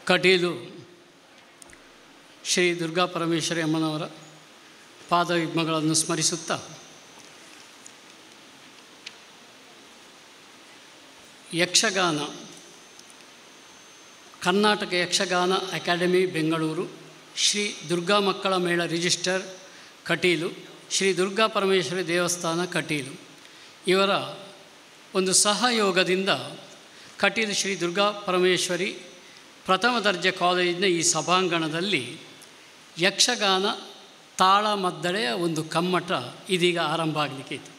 ಕಟೀಲು ಶ್ರೀ ದುರ್ಗಾ ಪರಮೇಶ್ವರಿ ಅಮ್ಮನವರ ಪಾದಯುಗ್ಮಗಳನ್ನು ಸ್ಮರಿಸುತ್ತಾ ಯಕ್ಷಗಾನ ಕರ್ನಾಟಕ ಯಕ್ಷಗಾನ ಅಕಾಡೆಮಿ ಬೆಂಗಳೂರು, ಶ್ರೀ ದುರ್ಗಾ ಮಕ್ಕಳ ಮೇಳ ರಿಜಿಸ್ಟರ್ ಕಟೀಲು, ಶ್ರೀ ದುರ್ಗಾ ಪರಮೇಶ್ವರಿ ದೇವಸ್ಥಾನ ಕಟೀಲು ಇವರ ಒಂದು ಸಹಯೋಗದಿಂದ ಕಟೀಲು ಶ್ರೀ ದುರ್ಗಾ ಪರಮೇಶ್ವರಿ ಪ್ರಥಮ ದರ್ಜೆ ಕಾಲೇಜಿನ ಈ ಸಭಾಂಗಣದಲ್ಲಿ ಯಕ್ಷಗಾನ ತಾಳಮದ್ದಳೆಯ ಒಂದು ಕಮ್ಮಟ ಇದೀಗ ಆರಂಭ ಆಗಲಿಕ್ಕೆ ಇತ್ತು.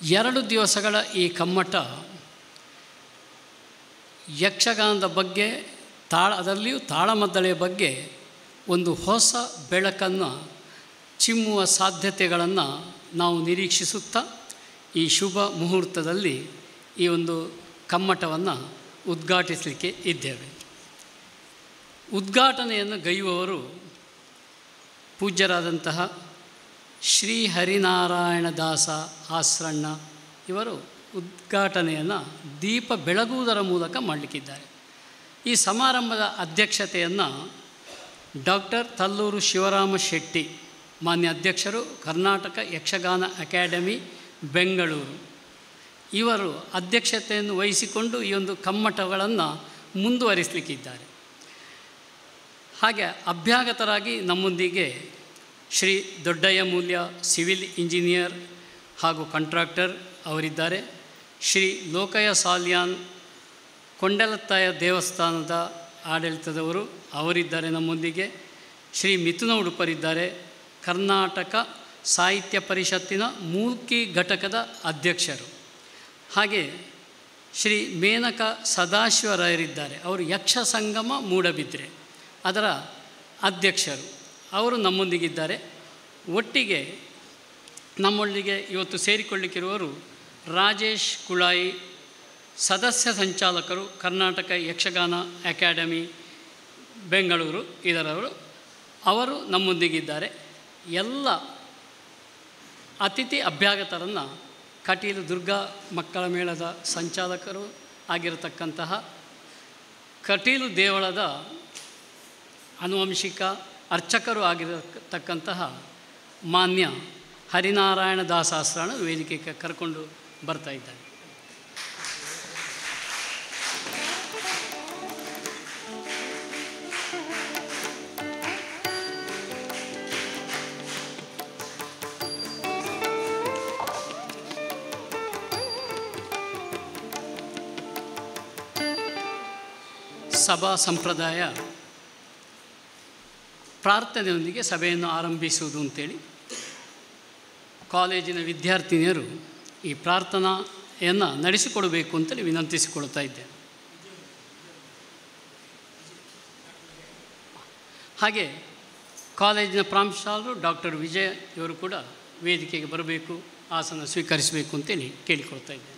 2 ದಿವಸಗಳ ಈ ಕಮ್ಮಟ ಯಕ್ಷಗಾನದ ಬಗ್ಗೆ ಅದರಲ್ಲಿಯೂ ತಾಳಮದ್ದಳೆಯ ಬಗ್ಗೆ ಒಂದು ಹೊಸ ಬೆಳಕನ್ನು ಚಿಮ್ಮುವ ಸಾಧ್ಯತೆಗಳನ್ನು ನಾವು ನಿರೀಕ್ಷಿಸುತ್ತಾ ಈ ಶುಭ ಮುಹೂರ್ತದಲ್ಲಿ ಈ ಒಂದು ಕಮ್ಮಟವನ್ನು ಉದ್ಘಾಟಿಸಲಿಕ್ಕೆ ಇದ್ದೇವೆ. ಉದ್ಘಾಟನೆಯನ್ನು ಗೈಯುವವರು ಪೂಜ್ಯರಾದಂತಹ ಶ್ರೀ ಹರಿನಾರಾಯಣ ದಾಸ ಆಸ್ರಣ್ಣ ಇವರು ಉದ್ಘಾಟನೆಯನ್ನು ದೀಪ ಬೆಳಗುವುದರ ಮೂಲಕ ಮಾಡಲಿಕ್ಕಿದ್ದಾರೆ. ಈ ಸಮಾರಂಭದ ಅಧ್ಯಕ್ಷತೆಯನ್ನು ಡಾಕ್ಟರ್ ತಲ್ಲೂರು ಶಿವರಾಮ ಶೆಟ್ಟಿ ಮಾನ್ಯ ಅಧ್ಯಕ್ಷರು, ಕರ್ನಾಟಕ ಯಕ್ಷಗಾನ ಅಕಾಡೆಮಿ ಬೆಂಗಳೂರು ಇವರು ಅಧ್ಯಕ್ಷತೆಯನ್ನು ವಹಿಸಿಕೊಂಡು ಈ ಒಂದು ಕಮ್ಮಟಗಳನ್ನು ಮುಂದುವರಿಸಲಿಕ್ಕಿದ್ದಾರೆ. ಹಾಗೆ ಅಭ್ಯಾಗತರಾಗಿ ನಮ್ಮೊಂದಿಗೆ ಶ್ರೀ ದೊಡ್ಡಯ್ಯ ಮೂಲ್ಯ ಸಿವಿಲ್ ಇಂಜಿನಿಯರ್ ಹಾಗೂ ಕಾಂಟ್ರಾಕ್ಟರ್ ಅವರಿದ್ದಾರೆ. ಶ್ರೀ ಲೋಕಯ್ಯ ಸಾಲ್ಯಾನ್ ಕೊಂಡಲತ್ತಾಯ ದೇವಸ್ಥಾನದ ಆಡಳಿತದವರು ಅವರಿದ್ದಾರೆ ನಮ್ಮೊಂದಿಗೆ. ಶ್ರೀ ಮಿಥುನ ಉಡುಪರಿದ್ದಾರೆ, ಕರ್ನಾಟಕ ಸಾಹಿತ್ಯ ಪರಿಷತ್ತಿನ ಮೂಲ್ಕಿ ಘಟಕದ ಅಧ್ಯಕ್ಷರು. ಹಾಗೆ ಶ್ರೀ ಮೇನಕಾ ಸದಾಶಿವರಾಯರಿದ್ದಾರೆ, ಅವರು ಯಕ್ಷ ಸಂಗಮ ಮೂಡಬಿದ್ರೆ ಅದರ ಅಧ್ಯಕ್ಷರು, ಅವರು ನಮ್ಮೊಂದಿಗಿದ್ದಾರೆ. ಒಟ್ಟಿಗೆ ನಮ್ಮೊಂದಿಗೆ ಇವತ್ತು ಸೇರಿಕೊಳ್ಳಿಕ್ಕಿರುವವರು ರಾಜೇಶ್ ಕುಳಾಯಿ, ಸದಸ್ಯ ಸಂಚಾಲಕರು, ಕರ್ನಾಟಕ ಯಕ್ಷಗಾನ ಅಕಾಡೆಮಿ ಬೆಂಗಳೂರು ಇದರವರು, ಅವರು ನಮ್ಮೊಂದಿಗಿದ್ದಾರೆ. ಎಲ್ಲ ಅತಿಥಿ ಅಭ್ಯಾಗತರನ್ನು ಕಟೀಲು ದುರ್ಗಾ ಮಕ್ಕಳ ಮೇಳದ ಸಂಚಾಲಕರು ಆಗಿರತಕ್ಕಂತಹ ಕಟೀಲು ದೇವಳದ ಆನುವಂಶಿಕ ಅರ್ಚಕರು ಆಗಿರತಕ್ಕಂತಹ ಮಾನ್ಯ ಹರಿನಾರಾಯಣ ದಾಸಾಸ್ರಣ ವೇದಿಕೆಗೆ ಕರ್ಕೊಂಡು ಬರ್ತಾ ಇದ್ದಾರೆ. ಸಭಾ ಸಂಪ್ರದಾಯ ಪ್ರಾರ್ಥನೆಯೊಂದಿಗೆ ಸಭೆಯನ್ನು ಆರಂಭಿಸುವುದು ಅಂತೇಳಿ ಕಾಲೇಜಿನ ವಿದ್ಯಾರ್ಥಿನಿಯರು ಈ ಪ್ರಾರ್ಥನೆಯನ್ನು ನಡೆಸಿಕೊಡಬೇಕು ಅಂತೇಳಿ ವಿನಂತಿಸಿಕೊಳ್ತಾ ಇದ್ದೇನೆ. ಹಾಗೆ ಕಾಲೇಜಿನ ಪ್ರಾಂಶುಪಾಲರು ಡಾಕ್ಟರ್ ವಿಜಯ್ ಇವರು ಕೂಡ ವೇದಿಕೆಗೆ ಬರಬೇಕು, ಆಸನ ಸ್ವೀಕರಿಸಬೇಕು ಅಂತೇಳಿ ಕೇಳಿಕೊಳ್ತಾ ಇದ್ದೇನೆ.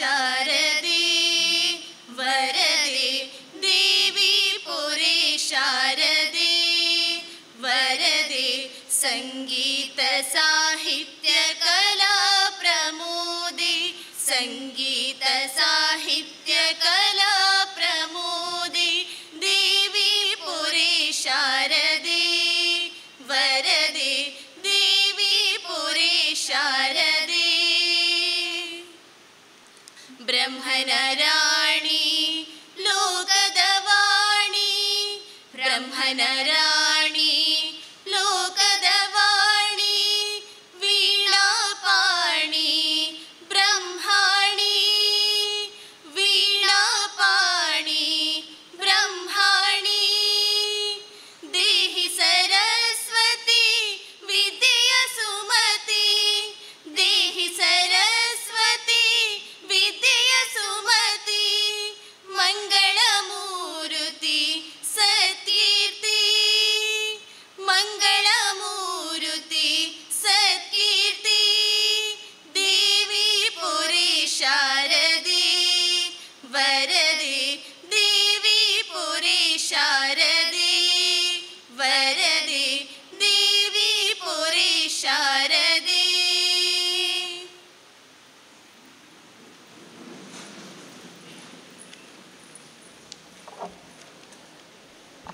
ಶಾರದೆ ವರದೆ ದೇವಿ ಪುರೇ ಶಾರದೆ ವರದೆ ಸಂಗೀತ ಸಾಹಿತ್ಯ ಕಲಾ ಪ್ರಮೋದೆ ಸಂಗೀತ ಸಾಹಿತ್ಯ ಕಲಾ ಪ್ರಮೋದೆ ದೇವಿ ಪುರೇ ಶಾರದೆ ವರದೆ ದೇವಿ ಪುರೇ ಶಾರದೆ ಬ್ರಹ್ಮನ ರಾಣಿ ಲೋಕದ ವಾಣಿ ಬ್ರಹ್ಮನ ರಾಣಿ ಲೋಕದ ವಾಣಿ ವೀಣಾಪಾಣಿ ಬ್ರಹ್ಮಾಣಿ ವೀಣಾಪಾಣಿ ಬ್ರಹ್ಮಾಣಿ ದೇಹಿ ಸರಸ್ವತಿ ವಿದ್ಯೆಯ ಸುಮತಿ ದೇಹಿ ಸರಸ್ವತಿ ವಿದ್ಯೆಯ ಸುಮತಿ ಮಂಗಳ ಮೂರುತಿ ಸತ್ಕೀರ್ತಿ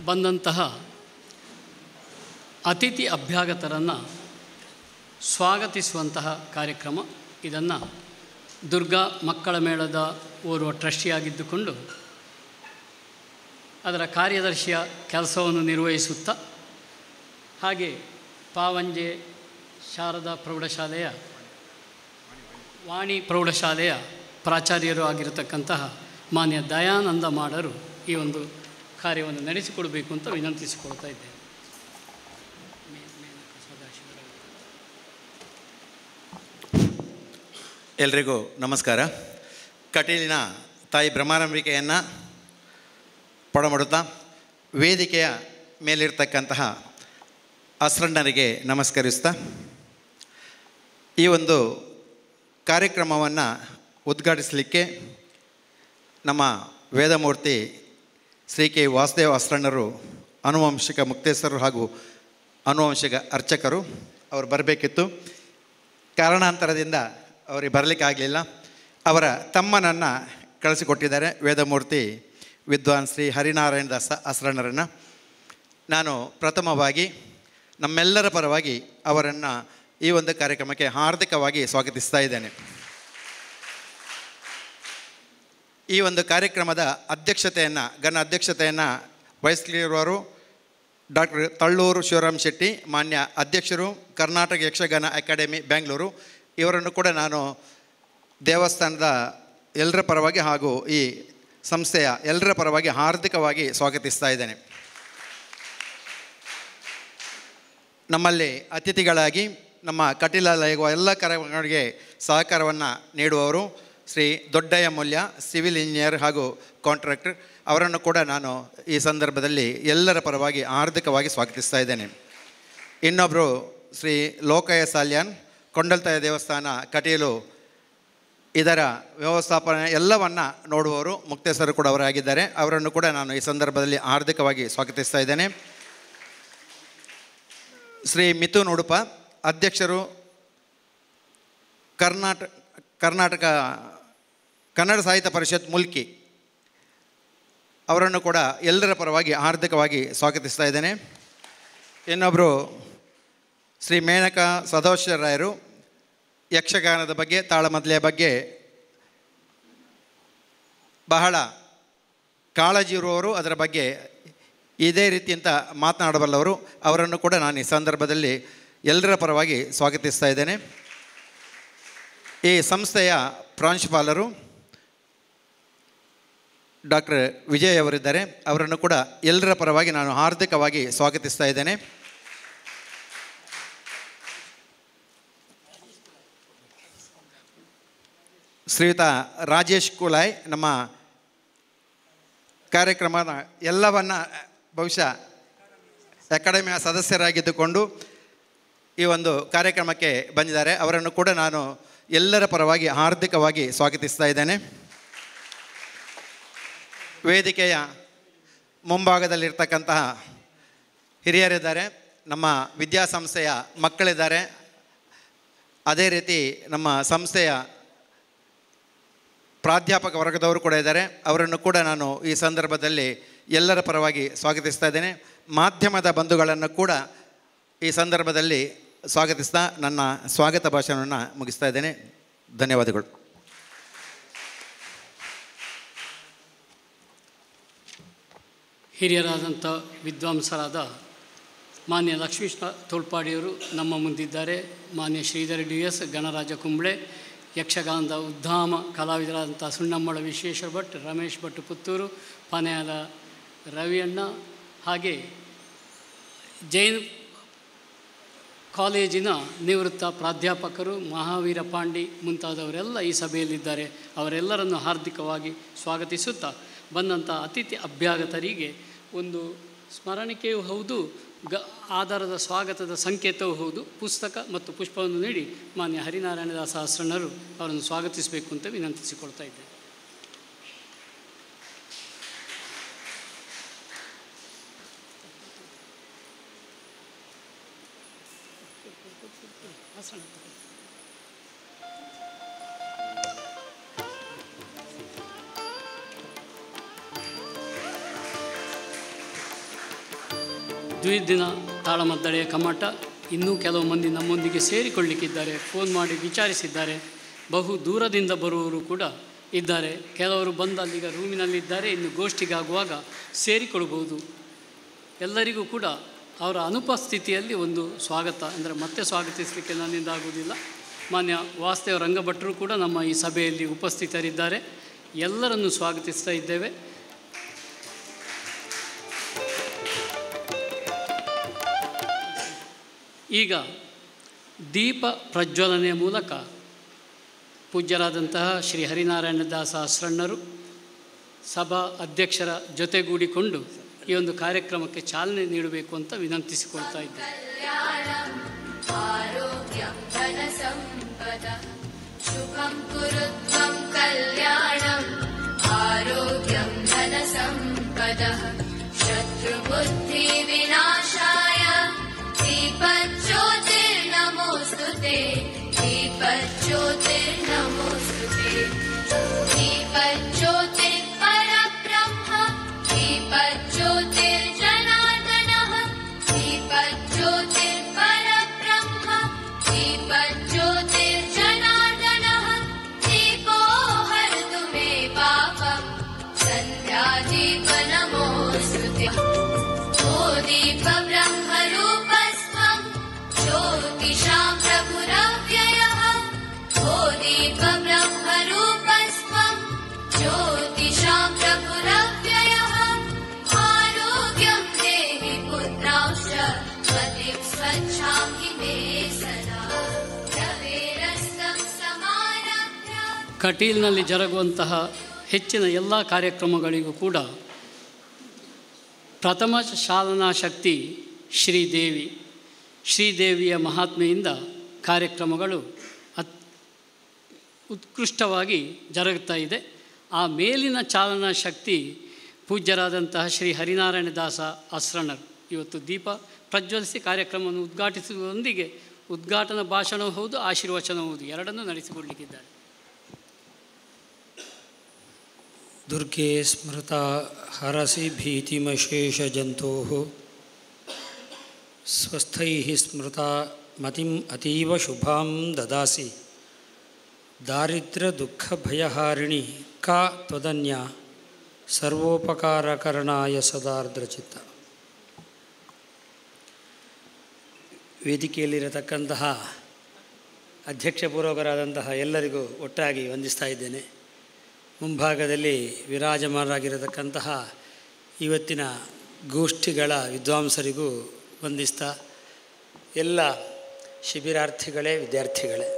ಬಂದಂತಹ ಅತಿಥಿ ಅಭ್ಯಾಗತರನ್ನು ಸ್ವಾಗತಿಸುವಂತಹ ಕಾರ್ಯಕ್ರಮ. ಇದನ್ನು ದುರ್ಗಾ ಮಕ್ಕಳ ಮೇಳದ ಓರ್ವ ಟ್ರಸ್ಟಿಯಾಗಿದ್ದುಕೊಂಡು ಅದರ ಕಾರ್ಯದರ್ಶಿಯ ಕೆಲಸವನ್ನು ನಿರ್ವಹಿಸುತ್ತಾ, ಹಾಗೆ ಪಾವಂಜೆ ಶಾರದಾ ಪ್ರೌಢಶಾಲೆಯ ವಾಣಿ ಪ್ರೌಢಶಾಲೆಯ ಪ್ರಾಚಾರ್ಯರು ಆಗಿರತಕ್ಕಂತಹ ಮಾನ್ಯ ದಯಾನಂದ ಮಾಡರು ಈ ಒಂದು ಕಾರ್ಯವನ್ನು ನಡೆಸಿಕೊಡಬೇಕು ಅಂತ ವಿನಂತಿಸಿಕೊಳ್ತಾ ಇದ್ದೇನೆ. ಎಲ್ರಿಗೂ ನಮಸ್ಕಾರ. ಕಟೀಲಿನ ತಾಯಿ ಬ್ರಹ್ಮಾರಂಬಿಕೆಯನ್ನು ಪೊಡಮಾಡುತ್ತಾ ವೇದಿಕೆಯ ಮೇಲಿರ್ತಕ್ಕಂತಹ ಅಸ್ರಣ್ಣರಿಗೆ ನಮಸ್ಕರಿಸ್ತಾ, ಈ ಒಂದು ಕಾರ್ಯಕ್ರಮವನ್ನು ಉದ್ಘಾಟಿಸಲಿಕ್ಕೆ ನಮ್ಮ ವೇದಮೂರ್ತಿ ಶ್ರೀ ಕೆ ವಾಸುದೇವ ಅಸ್ರಣ್ಣರು, ಆನುವಂಶಿಕ ಮುಕ್ತೇಶ್ವರರು ಹಾಗೂ ಆನುವಂಶಿಕ ಅರ್ಚಕರು ಅವರು ಬರಬೇಕಿತ್ತು. ಕಾರಣಾಂತರದಿಂದ ಅವರಿಗೆ ಬರಲಿಕ್ಕಾಗಲಿಲ್ಲ. ಅವರ ತಮ್ಮನನ್ನು ಕಳಿಸಿಕೊಟ್ಟಿದ್ದಾರೆ, ವೇದಮೂರ್ತಿ ವಿದ್ವಾನ್ ಶ್ರೀ ಹರಿನಾರಾಯಣ ದಾಸ ಅಸ್ರಣ್ಣರನ್ನು. ನಾನು ಪ್ರಥಮವಾಗಿ ನಮ್ಮೆಲ್ಲರ ಪರವಾಗಿ ಅವರನ್ನು ಈ ಒಂದು ಕಾರ್ಯಕ್ರಮಕ್ಕೆ ಹಾರ್ದಿಕವಾಗಿ ಸ್ವಾಗತಿಸ್ತಾ ಇದ್ದೇನೆ. ಈ ಒಂದು ಕಾರ್ಯಕ್ರಮದ ಘನ ಅಧ್ಯಕ್ಷತೆಯನ್ನು ವಹಿಸಲಿರುವವರು ಡಾಕ್ಟರ್ ತಳ್ಳೂರು ಶಿವರಾಮ್ ಶೆಟ್ಟಿ, ಮಾನ್ಯ ಅಧ್ಯಕ್ಷರು, ಕರ್ನಾಟಕ ಯಕ್ಷಗಾನ ಅಕಾಡೆಮಿ ಬೆಂಗಳೂರು. ಇವರನ್ನು ಕೂಡ ನಾನು ದೇವಸ್ಥಾನದ ಎಲ್ಲರ ಪರವಾಗಿ ಹಾಗೂ ಈ ಸಂಸ್ಥೆಯ ಎಲ್ಲರ ಪರವಾಗಿ ಹಾರ್ದಿಕವಾಗಿ ಸ್ವಾಗತಿಸ್ತಾ ಇದ್ದೇನೆ. ನಮ್ಮಲ್ಲಿ ಅತಿಥಿಗಳಾಗಿ ನಮ್ಮ ಕಟೀಲಲ್ಲಿರುವ ಎಲ್ಲ ಕಾರ್ಯಕ್ರಮಗಳಿಗೆ ಸಹಕಾರವನ್ನು ನೀಡುವವರು ಶ್ರೀ ದೊಡ್ಡಯ್ಯ ಮೂಲ್ಯ, ಸಿವಿಲ್ ಇಂಜಿನಿಯರ್ ಹಾಗೂ ಕಾಂಟ್ರಾಕ್ಟರ್. ಅವರನ್ನು ಕೂಡ ನಾನು ಈ ಸಂದರ್ಭದಲ್ಲಿ ಎಲ್ಲರ ಪರವಾಗಿ ಹಾರ್ದಿಕವಾಗಿ ಸ್ವಾಗತಿಸ್ತಾ ಇದ್ದೇನೆ. ಇನ್ನೊಬ್ಬರು ಶ್ರೀ ಲೋಕಯ್ಯ ಸಾಲ್ಯಾನ್, ಕೊಂಡಲ್ತಾಯ ದೇವಸ್ಥಾನ ಕಟೀಲು, ಇದರ ವ್ಯವಸ್ಥಾಪನೆ ಎಲ್ಲವನ್ನು ನೋಡುವವರು ಮುಕ್ತೇಶ್ವರರು ಕೂಡ ಅವರಾಗಿದ್ದಾರೆ. ಅವರನ್ನು ಕೂಡ ನಾನು ಈ ಸಂದರ್ಭದಲ್ಲಿ ಹಾರ್ದಿಕವಾಗಿ ಸ್ವಾಗತಿಸ್ತಾ ಇದ್ದೇನೆ. ಶ್ರೀ ಮಿಥುನ್ ಉಡುಪ, ಅಧ್ಯಕ್ಷರು, ಕರ್ನಾಟಕ ಕನ್ನಡ ಸಾಹಿತ್ಯ ಪರಿಷತ್ ಮುಲ್ಕಿ, ಅವರನ್ನು ಕೂಡ ಎಲ್ಲರ ಪರವಾಗಿ ಹಾರ್ದಿಕವಾಗಿ ಸ್ವಾಗತಿಸ್ತಾ ಇದ್ದೇನೆ. ಇನ್ನೊಬ್ಬರು ಶ್ರೀ ಮೇನಕಾ ಸದಾಶಿವರಾಯರು, ಯಕ್ಷಗಾನದ ಬಗ್ಗೆ, ತಾಳಮದ್ದಲೆಯ ಬಗ್ಗೆ ಬಹಳ ಕಾಳಜಿ ಇರುವವರು, ಅದರ ಬಗ್ಗೆ ಇದೇ ರೀತಿಯಂತ ಮಾತನಾಡಬಲ್ಲವರು. ಅವರನ್ನು ಕೂಡ ನಾನು ಈ ಸಂದರ್ಭದಲ್ಲಿ ಎಲ್ಲರ ಪರವಾಗಿ ಸ್ವಾಗತಿಸ್ತಾ ಇದ್ದೇನೆ. ಈ ಸಂಸ್ಥೆಯ ಪ್ರಾಂಶುಪಾಲರು ಡಾಕ್ಟರ್ ವಿಜಯ್ ಅವರಿದ್ದಾರೆ. ಅವರನ್ನು ಕೂಡ ಎಲ್ಲರ ಪರವಾಗಿ ನಾನು ಹಾರ್ದಿಕವಾಗಿ ಸ್ವಾಗತಿಸ್ತಾ ಇದ್ದೇನೆ. ಶ್ರೀಯುತ ರಾಜೇಶ್ ಕುಲಾಯ್, ನಮ್ಮ ಕಾರ್ಯಕ್ರಮದ ಎಲ್ಲವನ್ನು ಬಹುಶಃ ಅಕಾಡೆಮಿಯ ಸದಸ್ಯರಾಗಿದ್ದುಕೊಂಡು ಈ ಒಂದು ಕಾರ್ಯಕ್ರಮಕ್ಕೆ ಬಂದಿದ್ದಾರೆ. ಅವರನ್ನು ಕೂಡ ನಾನು ಎಲ್ಲರ ಪರವಾಗಿ ಹಾರ್ದಿಕವಾಗಿ ಸ್ವಾಗತಿಸ್ತಾ ಇದ್ದೇನೆ. ವೇದಿಕೆಯ ಮುಂಭಾಗದಲ್ಲಿರ್ತಕ್ಕಂತಹ ಹಿರಿಯರಿದ್ದಾರೆ, ನಮ್ಮ ವಿದ್ಯಾಸಂಸ್ಥೆಯ ಮಕ್ಕಳಿದ್ದಾರೆ, ಅದೇ ರೀತಿ ನಮ್ಮ ಸಂಸ್ಥೆಯ ಪ್ರಾಧ್ಯಾಪಕ ವರ್ಗದವರು ಕೂಡ ಇದ್ದಾರೆ. ಅವರನ್ನು ಕೂಡ ನಾನು ಈ ಸಂದರ್ಭದಲ್ಲಿ ಎಲ್ಲರ ಪರವಾಗಿ ಸ್ವಾಗತಿಸ್ತಾ ಇದ್ದೇನೆ. ಮಾಧ್ಯಮದ ಬಂಧುಗಳನ್ನು ಕೂಡ ಈ ಸಂದರ್ಭದಲ್ಲಿ ಸ್ವಾಗತಿಸ್ತಾ ನನ್ನ ಸ್ವಾಗತ ಭಾಷಣವನ್ನು ಮುಗಿಸ್ತಾ ಇದ್ದೇನೆ. ಧನ್ಯವಾದಗಳು. ಹಿರಿಯರಾದಂಥ ವಿದ್ವಾಂಸರಾದ ಮಾನ್ಯ ಲಕ್ಷ್ಮೀಕೃಷ್ಣ ತೋಳ್ಪಾಡಿಯವರು ನಮ್ಮ ಮುಂದಿದ್ದಾರೆ. ಮಾನ್ಯ ಶ್ರೀಧರ್ DS, ಗಣರಾಜ ಕುಂಬ್ಳೆ, ಯಕ್ಷಗಾನದ ಉದ್ಧಾಮ ಕಲಾವಿದರಾದಂಥ ಸುಣ್ಣಮ್ಮಳ ವಿಶ್ವೇಶ್ವರ ಭಟ್, ರಮೇಶ್ ಭಟ್ ಪುತ್ತೂರು, ಪಾನೆಯಾದ ರವಿಯಣ್ಣ, ಹಾಗೆ ಜೈನ್ ಕಾಲೇಜಿನ ನಿವೃತ್ತ ಪ್ರಾಧ್ಯಾಪಕರು ಮಹಾವೀರ ಪಾಂಡಿ ಮುಂತಾದವರೆಲ್ಲ ಈ ಸಭೆಯಲ್ಲಿದ್ದಾರೆ. ಅವರೆಲ್ಲರನ್ನು ಹಾರ್ದಿಕವಾಗಿ ಸ್ವಾಗತಿಸುತ್ತಾ, ಬಂದಂಥ ಅತಿಥಿ ಅಭ್ಯಾಗತರಿಗೆ ಒಂದು ಸ್ಮರಣಿಕೆಯೂ ಹೌದು, ಆಧಾರದ ಸ್ವಾಗತದ ಸಂಕೇತವೂ ಹೌದು. ಪುಸ್ತಕ ಮತ್ತು ಪುಷ್ಪವನ್ನು ನೀಡಿ ಮಾನ್ಯ ಹರಿನಾರಾಯಣ ದಾಸ ಅಸ್ರಣ್ಣರು ಅವರನ್ನು ಸ್ವಾಗತಿಸಬೇಕು ಅಂತ ವಿನಂತಿಸಿಕೊಳ್ತಾ ಇದ್ದೇನೆ. ದ್ವಿದಿನ ತಾಳಮದ್ದಳೆಯ ಕಮ್ಮಟ. ಇನ್ನೂ ಕೆಲವು ಮಂದಿ ನಮ್ಮೊಂದಿಗೆ ಸೇರಿಕೊಳ್ಳಿಕ್ಕಿದ್ದಾರೆ, ಫೋನ್ ಮಾಡಿ ವಿಚಾರಿಸಿದ್ದಾರೆ. ಬಹು ದೂರದಿಂದ ಬರುವವರು ಕೂಡ ಇದ್ದಾರೆ. ಕೆಲವರು ಬಂದು ಅಲ್ಲಿಗ ರೂಮಿನಲ್ಲಿದ್ದಾರೆ, ಇನ್ನು ಗೋಷ್ಠಿಗಾಗುವಾಗ ಸೇರಿಕೊಳ್ಬೋದು. ಎಲ್ಲರಿಗೂ ಕೂಡ ಅವರ ಅನುಪಸ್ಥಿತಿಯಲ್ಲಿ ಒಂದು ಸ್ವಾಗತ, ಅಂದರೆ ಮತ್ತೆ ಸ್ವಾಗತಿಸಲಿಕ್ಕೆ ನನ್ನಿಂದ ಆಗುವುದಿಲ್ಲ. ಮಾನ್ಯ ವಾಸುದೇವ ರಂಗಭಟ್ರು ಕೂಡ ನಮ್ಮ ಈ ಸಭೆಯಲ್ಲಿ ಉಪಸ್ಥಿತರಿದ್ದಾರೆ. ಎಲ್ಲರನ್ನು ಸ್ವಾಗತಿಸ್ತಾ ಇದ್ದೇವೆ. ಈಗ ದೀಪ ಪ್ರಜ್ವಲನೆಯ ಮೂಲಕ ಪೂಜ್ಯರಾದಂತಹ ಶ್ರೀ ಹರಿನಾರಾಯಣದಾಸ ಅಸ್ರಣ್ಣರು ಸಭಾ ಅಧ್ಯಕ್ಷರ ಜೊತೆಗೂಡಿಕೊಂಡು ಈ ಒಂದು ಕಾರ್ಯಕ್ರಮಕ್ಕೆ ಚಾಲನೆ ನೀಡಬೇಕು ಅಂತ ವಿನಂತಿಸಿಕೊಳ್ತಾ ಇದ್ದೇನೆ. दीपज्योतिर्नमोस्तुते दीपज्योतिर्नमोस्तुते दीपज्योतिर्परब्रह्म दीपज्योतिर्जनार्दनः दीपज्योतिर्परब्रह्म दीपज्योतिर्जनार्दनः दीपो हरतु मे पापं सन्ध्यादीपनमोस्तुते ओ दीपब्रह्मरूपस्त्वं ज्योतिषां प्रभुरव्ययः ओ दीपब्रह्मरूपस्त्वं ज्योतिषां प्रभुरव्ययः आरोग्यं देहि पुत्रांश्च मतिं स्वच्छां मे सदा रवेरस्तं समारभ्य. ಕಟೀಲ್ನಲ್ಲಿ ಜರುಗುವಂತಹ ಹೆಚ್ಚಿನ ಎಲ್ಲ ಕಾರ್ಯಕ್ರಮಗಳಿಗೂ ಕೂಡ ಪ್ರಥಮ ಚಾಲನಾ ಶಕ್ತಿ ಶ್ರೀದೇವಿಯ ಮಹಾತ್ಮೆಯಿಂದ ಕಾರ್ಯಕ್ರಮಗಳು ಉತ್ಕೃಷ್ಟವಾಗಿ ಜರುಗುತ್ತಾ ಇದೆ. ಆ ಮೇಲಿನ ಚಾಲನಾ ಶಕ್ತಿ ಪೂಜ್ಯರಾದಂತಹ ಶ್ರೀ ಹರಿನಾರಾಯಣದಾಸ ಅಸ್ರಣ್ಣರು ಇವತ್ತು ದೀಪ ಪ್ರಜ್ವಲಿಸಿ ಕಾರ್ಯಕ್ರಮವನ್ನು ಉದ್ಘಾಟಿಸುವುದರೊಂದಿಗೆ ಉದ್ಘಾಟನಾ ಭಾಷಣವೂ ಹೌದು, ಆಶೀರ್ವಚನವೂ ಹೌದು, ಎರಡನ್ನೂ ನಡೆಸಿಕೊಡಲಿಕ್ಕಿದ್ದಾರೆ. ದುರ್ಗೆ ಸ್ಮೃತಾ ಹರಸಿ ಭೀತಿಮಶೇಷಜಂತೋಃ ಸ್ವಸ್ಥೈಃ ಸ್ಮೃತಾ ಮತಿಂ ಅತೀವ ಶುಭಾಂ ದದಾಸಿ ದಾರಿದ್ರ್ಯ ದುಃಖ ಭಯಹಾರಿಣಿ ಕಾ ತ್ವದನ್ಯ ಸರ್ವೋಪಕಾರಕರಣಾಯ ಸದಾರ್ದ್ರಚಿತ್ತ. ವೇದಿಕೆಯಲ್ಲಿರತಕ್ಕಂತಹ ಅಧ್ಯಕ್ಷಪೂರ್ವಕರಾದಂತಹ ಎಲ್ಲರಿಗೂ ಒಟ್ಟಾಗಿ ವಂದಿಸ್ತಾ ಇದ್ದೇನೆ. ಮುಂಭಾಗದಲ್ಲಿ ವಿರಾಜಮಾನರಾಗಿರತಕ್ಕಂತಹ ಇವತ್ತಿನ ಗೋಷ್ಠಿಗಳ ವಿದ್ವಾಂಸರಿಗೂ ವಂದಿಸ್ತಾ, ಎಲ್ಲ ಶಿಬಿರಾರ್ಥಿಗಳೇ, ವಿದ್ಯಾರ್ಥಿಗಳೇ,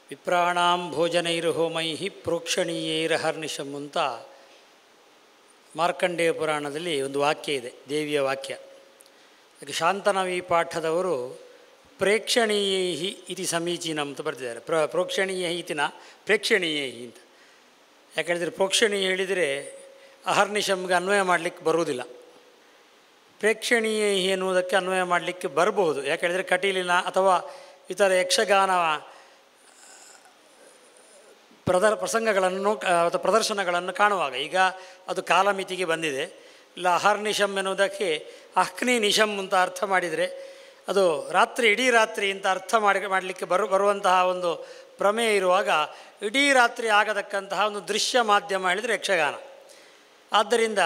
ವಿಪ್ರಾಣಾಂ ಭೋಜನೈರ್ಹೋಮೈಃ ಪ್ರೋಕ್ಷಣೀಯೈರಹರ್ನಿಶಂ ಅಂತ ಮಾರ್ಕಂಡೇಯ ಪುರಾಣದಲ್ಲಿ ಒಂದು ವಾಕ್ಯ ಇದೆ, ದೇವಿಯ ವಾಕ್ಯ. ಅದಕ್ಕೆ ಶಾಂತನವಿ ಪಾಠದವರು ಪ್ರೇಕ್ಷಣೀಯೈ ಇತಿ ಸಮೀಚೀನಂ ಅಂತ ಬರ್ತಿದ್ದಾರೆ. ಪ್ರೋಕ್ಷಣೀಯ ಇತಿನ ಪ್ರೇಕ್ಷಣೀಯೈ ಅಂತ. ಯಾಕೆಳಿದರೆ ಪ್ರೋಕ್ಷಣೀಯ ಹೇಳಿದರೆ ಅಹರ್ನಿಶಮ್ಗೆ ಅನ್ವಯ ಮಾಡಲಿಕ್ಕೆ ಬರುವುದಿಲ್ಲ. ಪ್ರೇಕ್ಷಣೀಯ ಎನ್ನುವುದಕ್ಕೆ ಅನ್ವಯ ಮಾಡಲಿಕ್ಕೆ ಬರಬಹುದು. ಯಾಕೆಳಿದರೆ ಕಟೀಲಿನ ಅಥವಾ ಇತರ ಯಕ್ಷಗಾನ ಪ್ರಸಂಗಗಳನ್ನು ಅಥವಾ ಪ್ರದರ್ಶನಗಳನ್ನು ಕಾಣುವಾಗ, ಈಗ ಅದು ಕಾಲಮಿತಿಗೆ ಬಂದಿದೆ. ಇಲ್ಲ ಅಹರ್ನಿಶಮ್ ಎನ್ನುವುದಕ್ಕೆ ಅಹ್ನಿ ನಿಶಮ್ ಅಂತ ಅರ್ಥ ಮಾಡಿದರೆ ಅದು ರಾತ್ರಿ, ಇಡೀ ರಾತ್ರಿ ಅಂತ ಅರ್ಥ ಮಾಡಲಿಕ್ಕೆ ಬರುವಂತಹ ಒಂದು ಪ್ರಮೇಯ ಇರುವಾಗ ಇಡೀ ರಾತ್ರಿ ಆಗತಕ್ಕಂತಹ ಒಂದು ದೃಶ್ಯ ಮಾಧ್ಯಮ ಹೇಳಿದರೆ ಯಕ್ಷಗಾನ. ಆದ್ದರಿಂದ